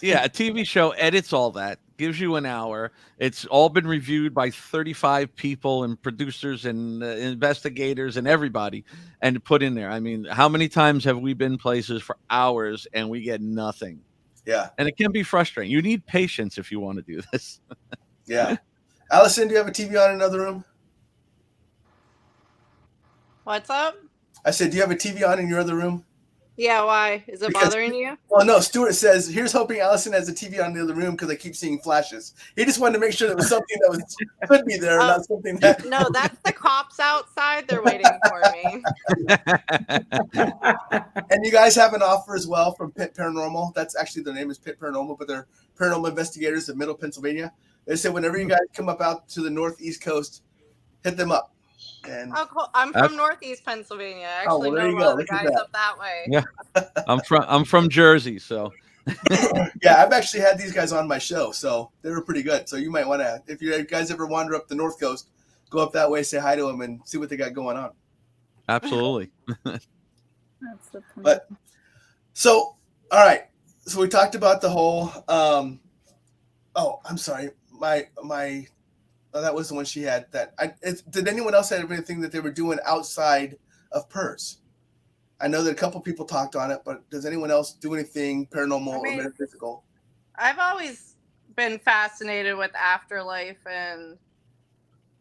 Yeah, a TV show edits all that, gives you an hour. It's all been reviewed by 35 people and producers and investigators and everybody, and put in there. I mean, how many times have we been places for hours and we get nothing? Yeah. And it can be frustrating. You need patience if you want to do this. Yeah. Allison, do you have a TV on in another room? What's up? I said, do you have a TV on in your other room? Yeah, why? Is it bothering you? Well, no. Stuart says, here's hoping Allison has a TV on in the other room because I keep seeing flashes. He just wanted to make sure there was something that could be there, not something that... No, that's the cops outside. They're waiting for me. And you guys have an offer as well from Pitt Paranormal. That's actually, their name is Pitt Paranormal, but they're paranormal investigators of Middle Pennsylvania. They said whenever you guys come up out to the Northeast coast, hit them up. And cool. I'm from Northeast Pennsylvania. I actually know a lot of the guys up that way. Yeah, I'm from Jersey, so. Yeah, I've actually had these guys on my show, so they were pretty good. So you might want to, if you guys ever wander up the North Coast, go up that way, say hi to them, and see what they got going on. Absolutely. That's the point. But all right. So we talked about the whole. I'm sorry. That was the one she had. Did anyone else have anything that they were doing outside of P.E.R.S? I know that a couple people talked on it, but does anyone else do anything paranormal or metaphysical? I've always been fascinated with afterlife and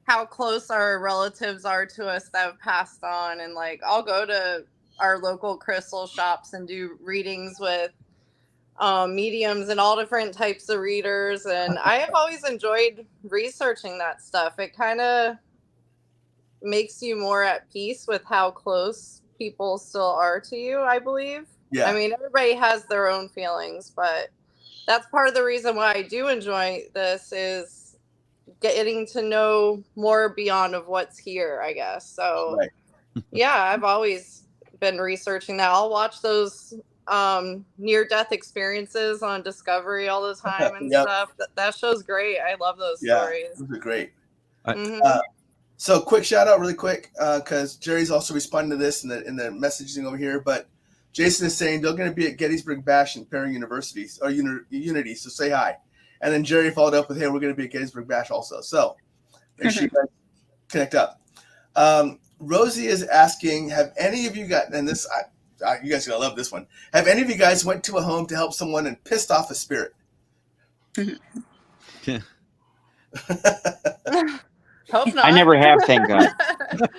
how close our relatives are to us that have passed on. And I'll go to our local crystal shops and do readings with mediums and all different types of readers. And I have always enjoyed researching that stuff. It kind of makes you more at peace with how close people still are to you, I believe. Yeah. I mean, everybody has their own feelings, but that's part of the reason why I do enjoy this is getting to know more beyond of what's here, I guess. So yeah, I've always been researching that. I'll watch those near-death experiences on Discovery all the time and stuff. That show's great. I love those stories. Those are great. So quick shout out really quick, because Jerry's also responding to this in the messaging over here, but Jason is saying they're going to be at Gettysburg Bash and Perry Universities or Unity, so say hi. And then Jerry followed up with, hey, we're going to be at Gettysburg Bash also. So make sure you guys connect up. Rosie is asking, have any of you got, and this, you guys are going to love this one. Have any of you guys went to a home to help someone and pissed off a spirit? Yeah. Hope not. I never have, thank God.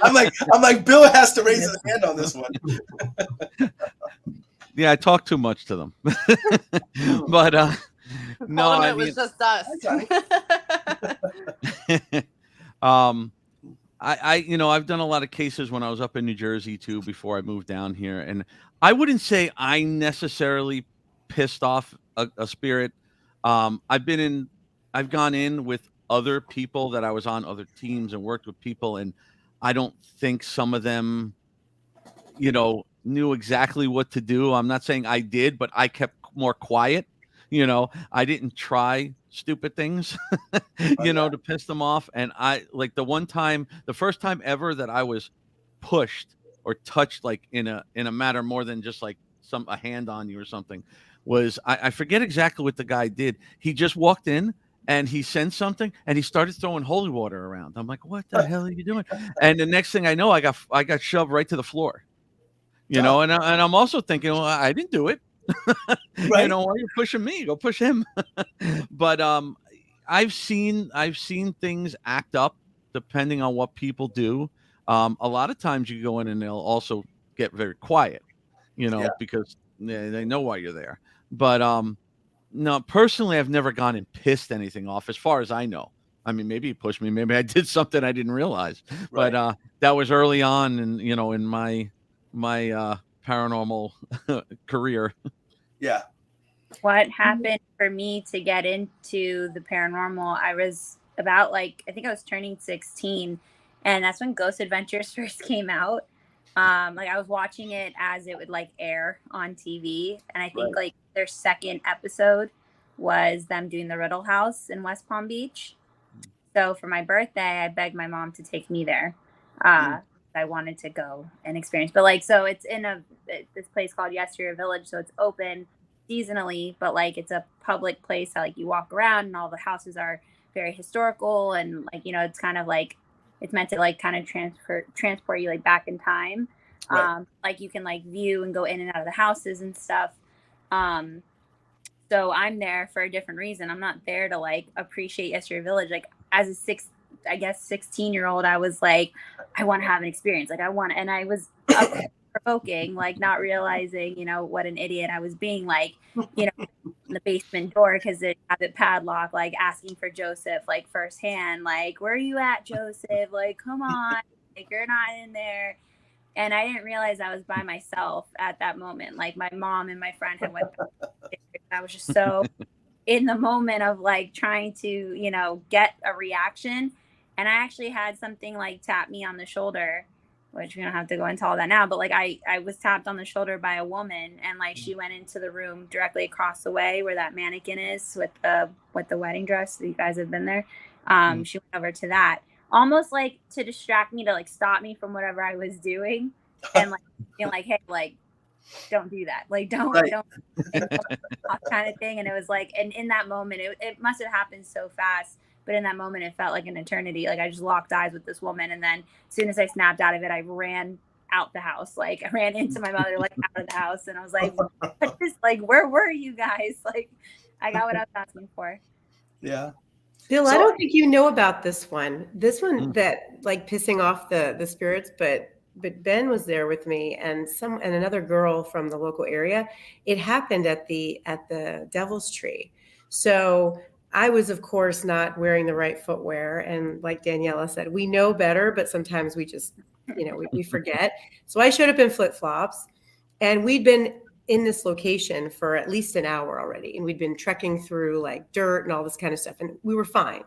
I'm like, Bill has to raise his hand on this one. Yeah, I talk too much to them. But no, I mean, it was just us. I've done a lot of cases when I was up in New Jersey too before I moved down here, and I wouldn't say I necessarily pissed off a spirit. I've gone in with other people that I was on other teams and worked with people, and I don't think some of them, knew exactly what to do. I'm not saying I did, but I kept more quiet. I didn't try stupid things, to piss them off. And the first time ever that I was pushed or touched, in a matter more than just a hand on you or something, was I forget exactly what the guy did. He just walked in and he sensed something and he started throwing holy water around. I'm like, what the hell are you doing? And the next thing I know, I got shoved right to the floor, and I'm also thinking, well, I didn't do it. Right. Why are you pushing me? Go push him. But I've seen things act up depending on what people do. A lot of times you go in and they'll also get very quiet, because they know why you're there. But No, personally, I've never gone and pissed anything off, as far as I know. I mean, maybe he pushed me. Maybe I did something I didn't realize. Right. But that was early on, in my paranormal career. Yeah. What happened for me to get into the paranormal? I was about I think I was turning 16, and that's when Ghost Adventures first came out. I was watching it as it would air on TV, and I think their second episode was them doing the Riddle House in West Palm Beach. So for my birthday, I begged my mom to take me there. I wanted to go and experience, but so it's in this place called Yesteryear Village, so it's open seasonally, but it's a public place that you walk around, and all the houses are very historical, and it's kind of it's meant to kind of transport you back in time. Right. You can view and go in and out of the houses and stuff. So I'm there for a different reason. I'm not there to appreciate Yesteryear Village. As a 16-year-old, I was I want to have an experience. And I was provoking, not realizing, what an idiot I was being, in the basement door because it had it padlocked, asking for Joseph, firsthand, where are you at, Joseph? Come on, you're not in there. And I didn't realize I was by myself at that moment. My mom and my friend had went back. I was just so in the moment of trying to, get a reaction. And I actually had something tap me on the shoulder, which we don't have to go into all that now, but I was tapped on the shoulder by a woman, and she went into the room directly across the way where that mannequin is with the wedding dress. You guys have been there. She went over to that, almost to distract me, to stop me from whatever I was doing, and being hey, don't do that, don't kind of thing. And it was and in that moment, it must have happened so fast, but in that moment it felt like an eternity. I just locked eyes with this woman, and then as soon as I snapped out of it, I ran out the house. I ran into my mother, out of the house, and I was what is, where were you guys? I got what I was asking for. Yeah. Bill, I don't think you know about this one. This one that pissing off the spirits, but Ben was there with me and another girl from the local area. It happened at the Devil's Tree. So I was, of course, not wearing the right footwear, and like Daniela said, we know better, but sometimes we just we forget. So I showed up in flip-flops, and we'd been in this location for at least an hour already, and we'd been trekking through dirt and all this kind of stuff, and we were fine.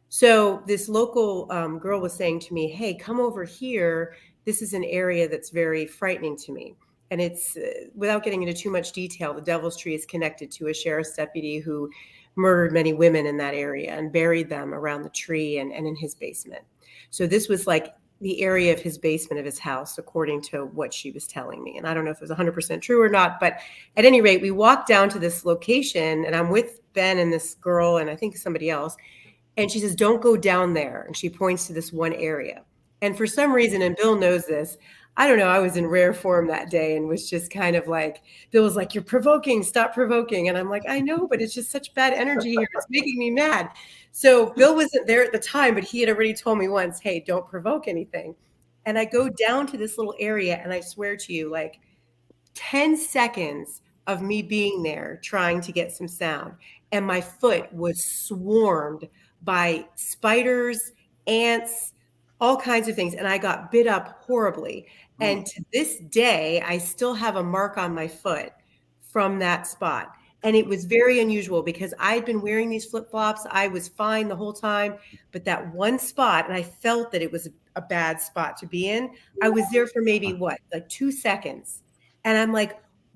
So this local girl was saying to me, hey, come over here. This is an area that's very frightening to me. And it's, without getting into too much detail, the Devil's Tree is connected to a sheriff's deputy who murdered many women in that area and buried them around the tree and in his basement. So this was the area of his basement of his house, according to what she was telling me. And I don't know if it was 100% true or not, but at any rate, we walked down to this location, and I'm with Ben and this girl and I think somebody else. And she says, don't go down there. And she points to this one area. And for some reason, and Bill knows this, I don't know, I was in rare form that day and was just kind of Bill was you're provoking, stop provoking. And I'm I know, but it's just such bad energy here. It's making me mad. So Bill wasn't there at the time, but he had already told me once, hey, don't provoke anything. And I go down to this little area, and I swear to you, 10 seconds of me being there trying to get some sound, and my foot was swarmed by spiders, ants, all kinds of things. And I got bit up horribly. And to this day, I still have a mark on my foot from that spot. And it was very unusual because I'd been wearing these flip-flops. I was fine the whole time. But that one spot, and I felt that it was a bad spot to be in. I was there for maybe 2 seconds. And I'm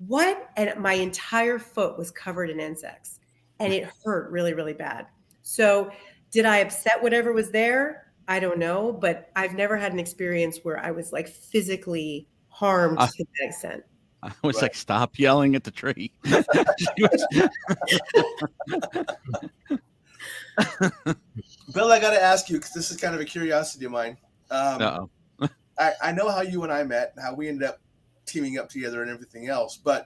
what? And my entire foot was covered in insects. And it hurt really, really bad. So did I upset whatever was there? I don't know, but I've never had an experience where I was physically harmed to that extent. I was stop yelling at the tree. Bill, I got to ask you, because this is kind of a curiosity of mine. I know how you and I met and how we ended up teaming up together and everything else, but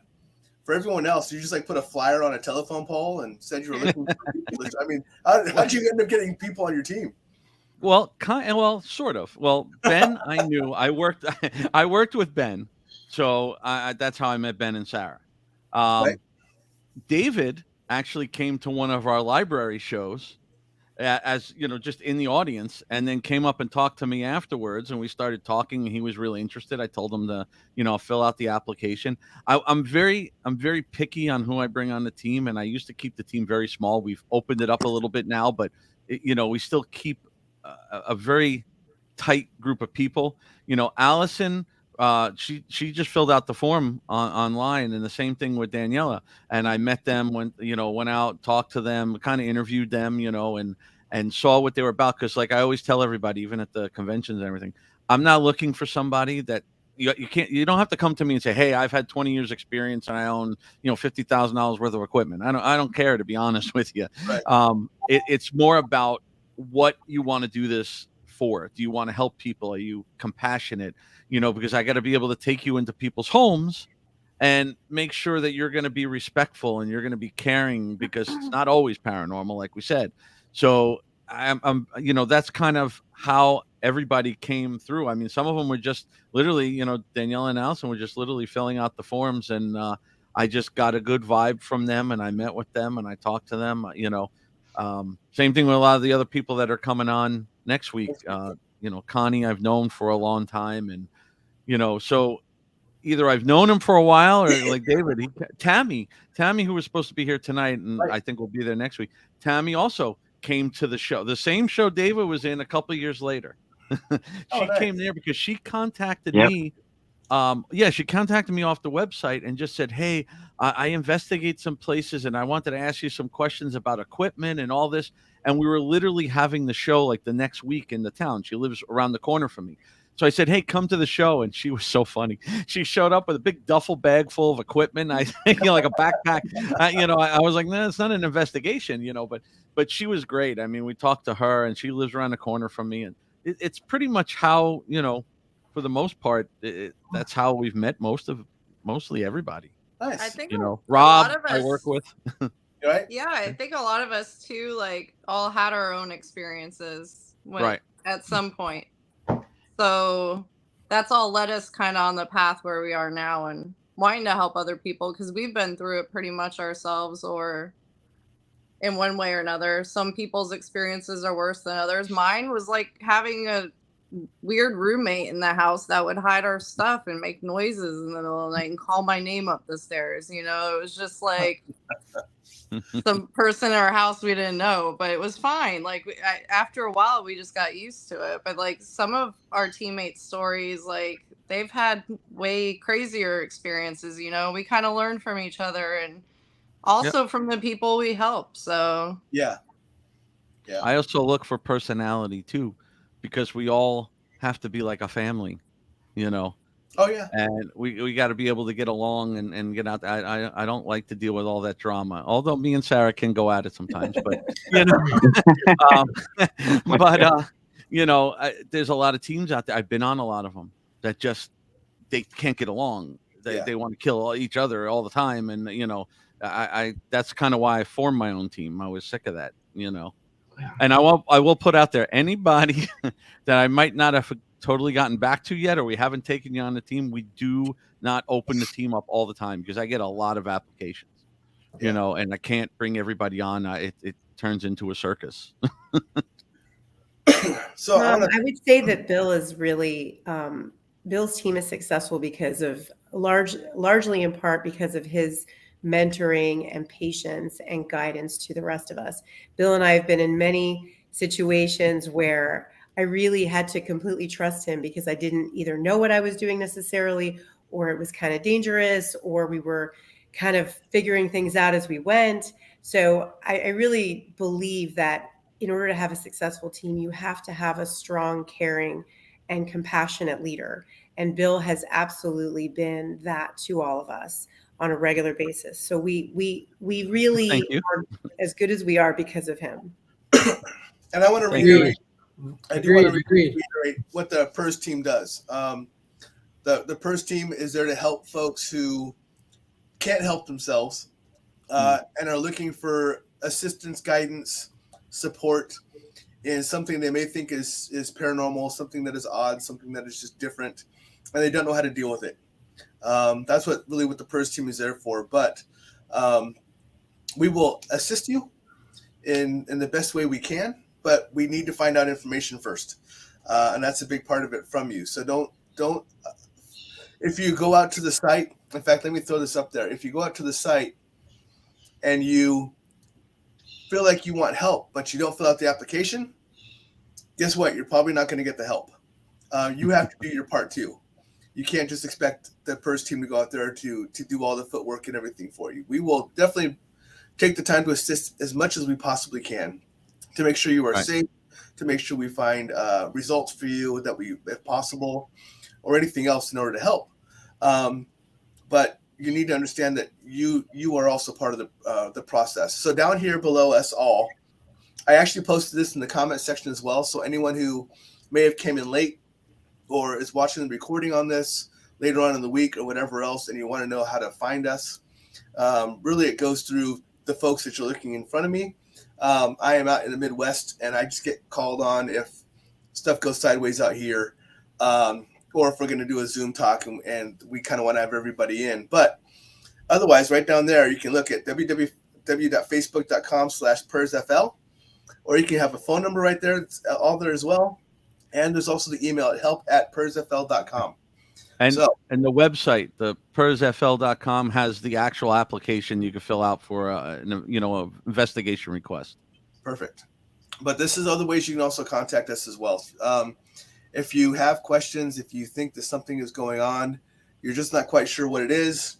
for everyone else, you just put a flyer on a telephone pole and said you were looking for people. I mean, how'd you end up getting people on your team? Well, sort of. Well, Ben, I knew. I worked with Ben, so that's how I met Ben and Sarah. David actually came to one of our library shows as just in the audience, and then came up and talked to me afterwards, and we started talking, and he was really interested. I told him to fill out the application. I'm very picky on who I bring on the team, and I used to keep the team very small. We've opened it up a little bit now, but we still keep a very tight group of people. Allison, she just filled out the form online, and the same thing with Daniela. And I met them, went out, talked to them, kind of interviewed them, and saw what they were about. Because like I always tell everybody, even at the conventions and everything, I'm not looking for somebody that you don't have to come to me and say, hey, I've had 20 years experience and I own $50,000 worth of equipment. I don't care, to be honest with you. Right. It's more about what you want to do this for. Do you want to help people? Are you compassionate? Because I got to be able to take you into people's homes and make sure that you're going to be respectful and you're going to be caring, because it's not always paranormal, like we said. So I'm that's kind of how everybody came through. I mean, some of them were just literally, Danielle and Allison were just literally filling out the forms, and I just got a good vibe from them, and I met with them and I talked to them. Same thing with a lot of the other people that are coming on next week. Connie, I've known for a long time, and so either I've known him for a while, or like David, Tammy, who was supposed to be here tonight, and Right. I think will be there next week. Tammy also came to the show, the same show David was in a couple of years later. She nice. came there because she contacted Yep. me. She contacted me off the website and just said, hey, I investigate some places and I wanted to ask you some questions about equipment and all this. And we were literally having the show like the next week in the town. She lives around the corner from me. So I said, hey, come to the show. And she was so funny. She showed up with a big duffel bag full of equipment. I think, like a backpack. I was like, no, it's not an investigation, but she was great. I mean, we talked to her, and she lives around the corner from me. And it's pretty much how, for the most part, that's how we've met mostly everybody. Nice. I think Rob, a lot of us, I work with. Right. Yeah, I think a lot of us too, like, all had our own experiences Right. at some point. So that's all led us kind of on the path where we are now, and wanting to help other people, because we've been through it pretty much ourselves, or in one way or another. Some people's experiences are worse than others. Mine was like having a weird roommate in the house that would hide our stuff and make noises in the middle of the night and call my name up the stairs. It was just like some person in our house we didn't know, but it was fine. Like after a while, we just got used to it. But like some of our teammates' stories, like they've had way crazier experiences. We kind of learn from each other, and also from the people we help. So Yeah. I also look for personality too, because we all have to be like a family, Oh yeah. and we got to be able to get along and get out. I don't like to deal with all that drama, although me and Sarah can go at it sometimes, but there's a lot of teams out there. I've been on a lot of them that just they can't get along. They want to kill each other all the time, and I that's kind of why I formed my own team. I was sick of that, and I will put out there, anybody that I might not have totally gotten back to yet, or we haven't taken you on the team, we do not open the team up all the time, because I get a lot of applications, and I can't bring everybody on. It turns into a circus. So I would say that Bill is really Bill's team is successful because of largely in part because of his mentoring and patience and guidance to the rest of us. Bill and I have been in many situations where I really had to completely trust him, because I didn't either know what I was doing necessarily, or it was kind of dangerous, or we were kind of figuring things out as we went. So I really believe that in order to have a successful team, you have to have a strong, caring, and compassionate leader. And Bill has absolutely been that to all of us on a regular basis. So we really are as good as we are because of him. And I want to reiterate. I do want to reiterate what the P.E.R.S team does. The P.E.R.S team is there to help folks who can't help themselves and are looking for assistance, guidance, support in something they may think is paranormal, something that is odd, something that is just different, and they don't know how to deal with it. That's what the P.E.R.S team is there for. But we will assist you in the best way we can, but we need to find out information first, and that's a big part of it from you. So don't if you go out to the site. In fact, let me throw this up there. If you go out to the site and you feel like you want help, but you don't fill out the application, guess what? You're probably not going to get the help. You have to do your part too. You can't just expect the PERS team to go out there to do all the footwork and everything for you. We will definitely take the time to assist as much as we possibly can to make sure you are safe, to make sure we find results for you that we, if possible, or anything else in order to help. But you need to understand that you are also part of the process. So down here below us all, I actually posted this in the comment section as well. So anyone who may have came in late or is watching the recording on this later on in the week or whatever else, and you want to know how to find us, really it goes through the folks that you're looking in front of me. I am out in the Midwest, and I just get called on if stuff goes sideways out here, or if we're going to do a Zoom talk and we kind of want to have everybody in. But otherwise, right down there, you can look at www.facebook.com/PERSFL, or you can have a phone number right there. It's all there as well. And there's also the email at help@PERSFL.com. And the website, the PERSFL.com, has the actual application you can fill out for an investigation request. Perfect. But this is other ways you can also contact us as well. If you have questions, if you think that something is going on, you're just not quite sure what it is,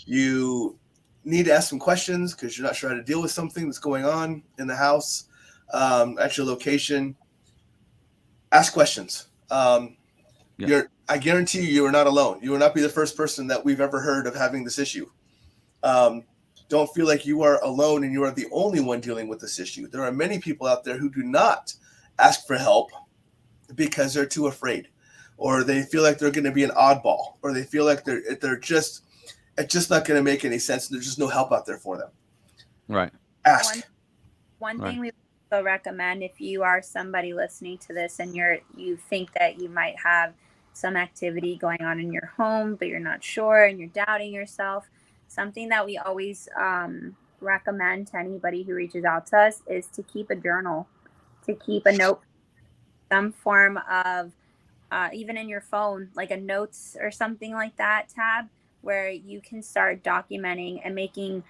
you need to ask some questions because you're not sure how to deal with something that's going on in the house, at your location, ask questions. I guarantee you are not alone. You will not be the first person that we've ever heard of having this issue. Don't feel like you are alone and you are the only one dealing with this issue. There are many people out there who do not ask for help because they're too afraid, or they feel like they're going to be an oddball, or they feel like they're just it's just not going to make any sense. There's just no help out there for them. Right. Ask. One thing we also recommend, if you are somebody listening to this and you think that you might have some activity going on in your home, but you're not sure and you're doubting yourself, something that we always recommend to anybody who reaches out to us is to keep a journal, to keep a note, some form of, even in your phone, like a notes or something like that tab, where you can start documenting and making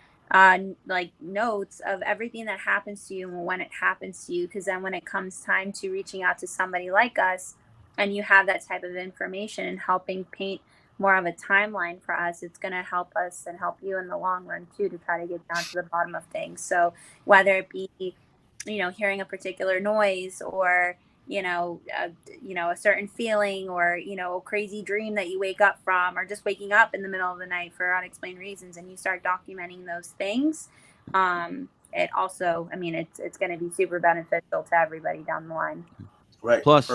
like notes of everything that happens to you and when it happens to you. Because then when it comes time to reaching out to somebody like us and you have that type of information and helping paint more of a timeline for us, it's going to help us and help you in the long run too, to try to get down to the bottom of things. So whether it be, hearing a particular noise, or a certain feeling, or a crazy dream that you wake up from, or just waking up in the middle of the night for unexplained reasons, and you start documenting those things, it also, it's going to be super beneficial to everybody down the line. Right. Plus,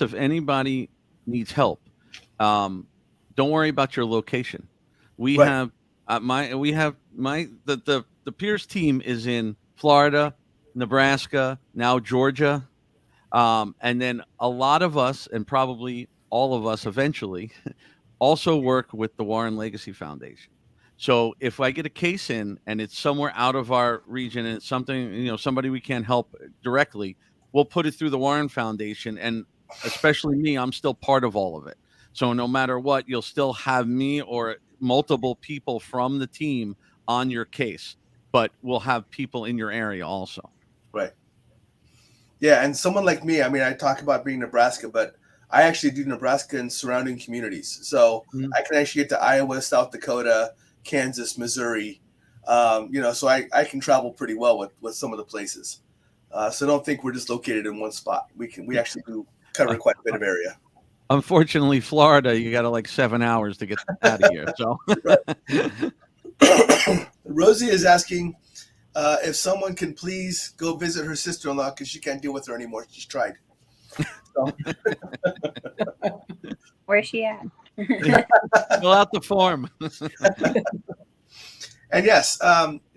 if anybody needs help, don't worry about your location. We have the P.E.R.S team is in Florida, Nebraska, now Georgia. And then a lot of us, and probably all of us eventually, also work with the Warren Legacy Foundation. So if I get a case in and it's somewhere out of our region and it's something, somebody we can't help directly, we'll put it through the Warren Foundation. And especially me, I'm still part of all of it. So no matter what, you'll still have me or multiple people from the team on your case, but we'll have people in your area also. Right. Yeah, and someone like me, I talk about being Nebraska, but I actually do Nebraska and surrounding communities. So I can actually get to Iowa, South Dakota, Kansas, Missouri. So I can travel pretty well with some of the places. So don't think we're just located in one spot. We actually do cover quite a bit of area. Unfortunately, Florida, you got to like 7 hours to get out of here. So Rosie is asking if someone can please go visit her sister-in-law because she can't deal with her anymore. She's tried. So. Where's she at? Fill out the form. And yes,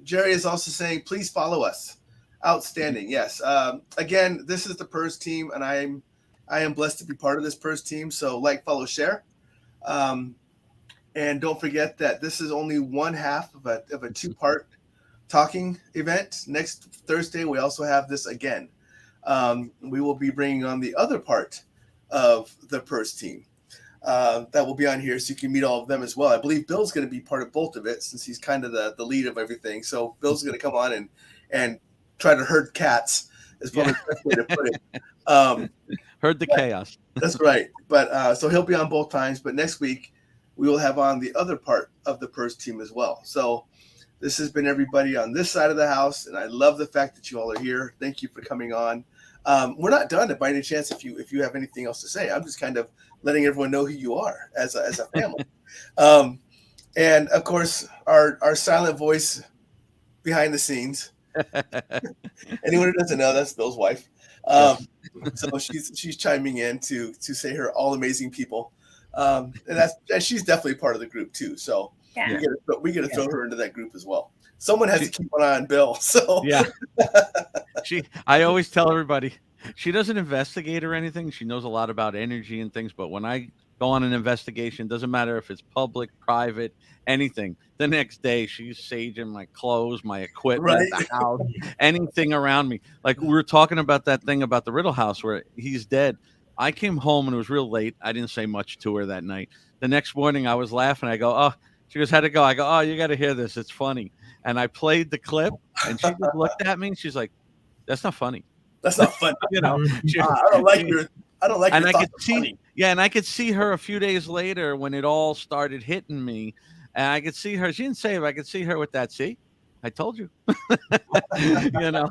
Jerry is also saying, please follow us. Outstanding. Yes. Again, this is the P.E.R.S team, and I am blessed to be part of this P.E.R.S team. So like, follow, share. And don't forget that this is only one half of a two-part talking event next Thursday. We also have this again. We will be bringing on the other part of the P.E.R.S team that will be on here, so you can meet all of them as well. I believe Bill's going to be part of both of it since he's kind of the lead of everything. So Bill's going to come on and try to herd cats is probably the best way to put it. Herd the chaos. That's right. But so he'll be on both times. But next week we will have on the other part of the P.E.R.S team as well. So this has been everybody on this side of the house, and I love the fact that you all are here. Thank you for coming on. We're not done by any chance if you have anything else to say. I'm just kind of letting everyone know who you are as a family. And of course, our silent voice behind the scenes. Anyone who doesn't know, that's Bill's wife. So she's chiming in to say her all amazing people. And she's definitely part of the group too. So Yeah. we get to throw her into that group as well. Someone has to keep an eye on Bill. So yeah. I always tell everybody, she doesn't investigate or anything. She knows a lot about energy and things, but when I go on an investigation, doesn't matter if it's public, private, anything. The next day she's saging my clothes, my equipment, the house, anything around me. Like we were talking about that thing about the Riddle house where he's dead. I came home and it was real late. I didn't say much to her that night. The next morning I was laughing. I go, oh, she goes, how'd it go? I go, oh, you got to hear this. It's funny. And I played the clip and she just looked at me and she's like, that's not funny. That's not funny. You know, I don't like your and I could see, funny. yeah, and I could see her a few days later when it all started hitting me, and I could see her. She didn't say it, but I could see her with that. See, I told you. You know.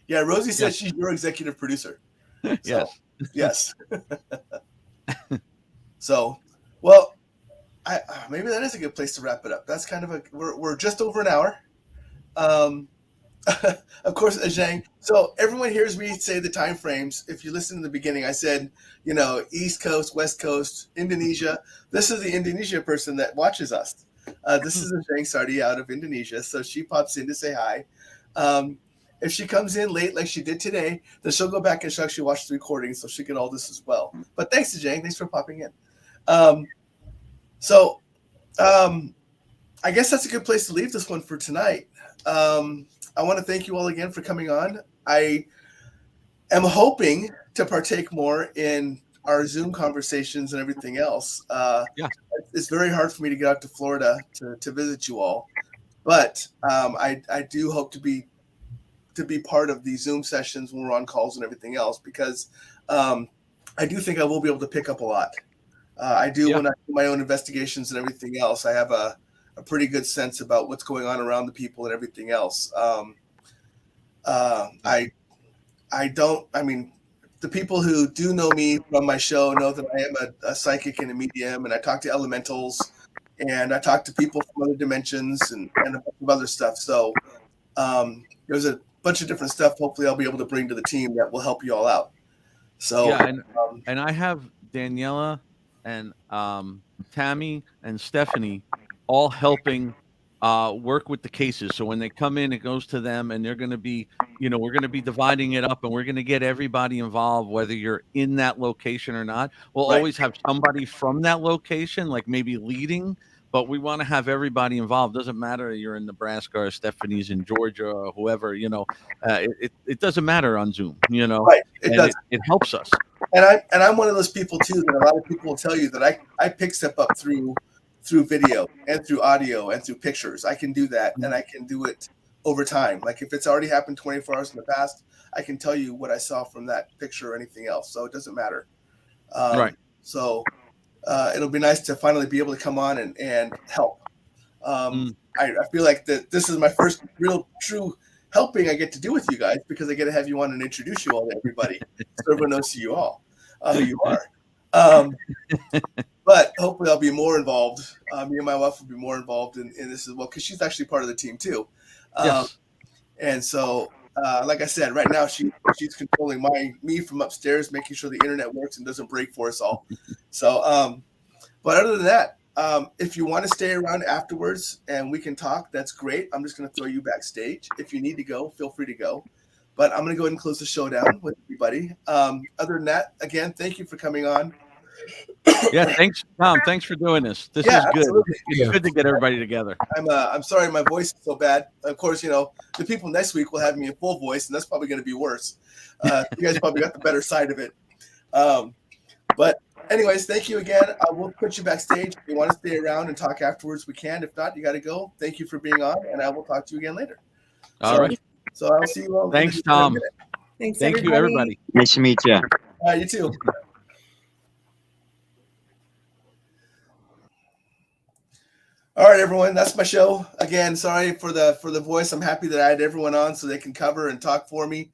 Yeah, Rosie says she's your executive producer. So, yes. So, well, maybe that is a good place to wrap it up. That's kind of we're just over an hour. Of course, Zhang. So everyone hears me say the time frames. If you listen in the beginning, I said, East Coast, West Coast, Indonesia. This is the Indonesia person that watches us. This is Zhang Sardi out of Indonesia. So she pops in to say hi. If she comes in late like she did today, then she'll go back and she'll actually watch the recording, so she'll get all this as well. But thanks to Zhang. Thanks for popping in. I guess that's a good place to leave this one for tonight. I want to thank you all again for coming on. I am hoping to partake more in our Zoom conversations and everything else. It's very hard for me to get out to Florida to visit you all, but I do hope to be part of the Zoom sessions when we're on calls and everything else, because I do think I will be able to pick up a lot. I do when I do my own investigations and everything else. I have a pretty good sense about what's going on around the people and everything else. The people who do know me from my show know that I am a psychic and a medium, and I talk to elementals, and I talk to people from other dimensions and a bunch of other stuff. So there's a bunch of different stuff. Hopefully I'll be able to bring to the team that will help you all out. So and I have Daniela and Tammy and Stephanie all helping work with the cases. So when they come in, it goes to them, and they're going to be, we're going to be dividing it up, and we're going to get everybody involved, whether you're in that location or not. We'll always have somebody from that location, like maybe leading, but we want to have everybody involved. Doesn't matter if you're in Nebraska or Stephanie's in Georgia or whoever, it doesn't matter on Zoom, Right. It helps us. And I'm one of those people too that a lot of people will tell you that I pick stuff up through video and through audio and through pictures. I can do that, and I can do it over time. Like if it's already happened 24 hours in the past, I can tell you what I saw from that picture or anything else. So it doesn't matter. So it'll be nice to finally be able to come on and help. I feel like that this is my first real true helping I get to do with you guys, because I get to have you on and introduce you all to everybody, so everyone knows who you are. But hopefully I'll be more involved. Me and my wife will be more involved in this as well, because she's actually part of the team too. And so, like I said, right now she's controlling me from upstairs, making sure the internet works and doesn't break for us all. So, but other than that, if you want to stay around afterwards and we can talk, that's great. I'm just going to throw you backstage. If you need to go, feel free to go. But I'm going to go ahead and close the show down with everybody. Other than that, again, thank you for coming on. Yeah, thanks, Tom. Thanks for doing this. This Yeah, is good. absolutely. It's good to get everybody together. I'm sorry my voice is so bad. Of course, the people next week will have me in full voice, and that's probably going to be worse. You guys probably got the better side of it. But anyways, thank you again. We'll put you backstage. If you want to stay around and talk afterwards, we can. If not, you got to go. Thank you for being on, and I will talk to you again later. All right. So I'll see you all. Thanks, Tom. Thanks, Thank you, everybody. Nice to meet you. You too. All right, everyone. That's my show. Again, sorry for the voice. I'm happy that I had everyone on so they can cover and talk for me.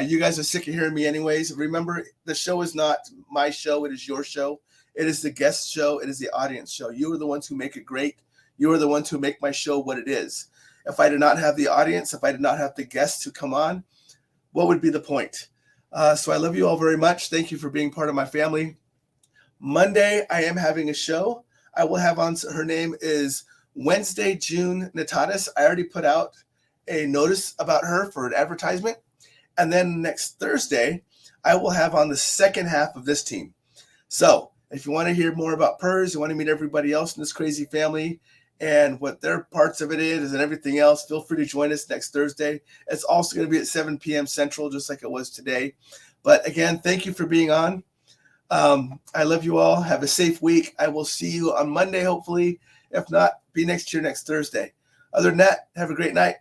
You guys are sick of hearing me anyways. Remember, the show is not my show. It is your show. It is the guest show. It is the audience show. You are the ones who make it great. You are the ones who make my show what it is. If I did not have the audience, if I did not have the guests who come on, what would be the point? So I love you all very much. Thank you for being part of my family. Monday, I am having a show. I will have on, her name is Wednesday, June Natatis. I already put out a notice about her for an advertisement. And then next Thursday, I will have on the second half of this team. So if you want to hear more about P.E.R.S, you want to meet everybody else in this crazy family and what their parts of it is and everything else, feel free to join us next Thursday. It's also going to be at 7 p.m. Central, just like it was today. But again, thank you for being on. I love you all. Have a safe week. I will see you on Monday, hopefully. If not, be next Thursday. Other than that, have a great night.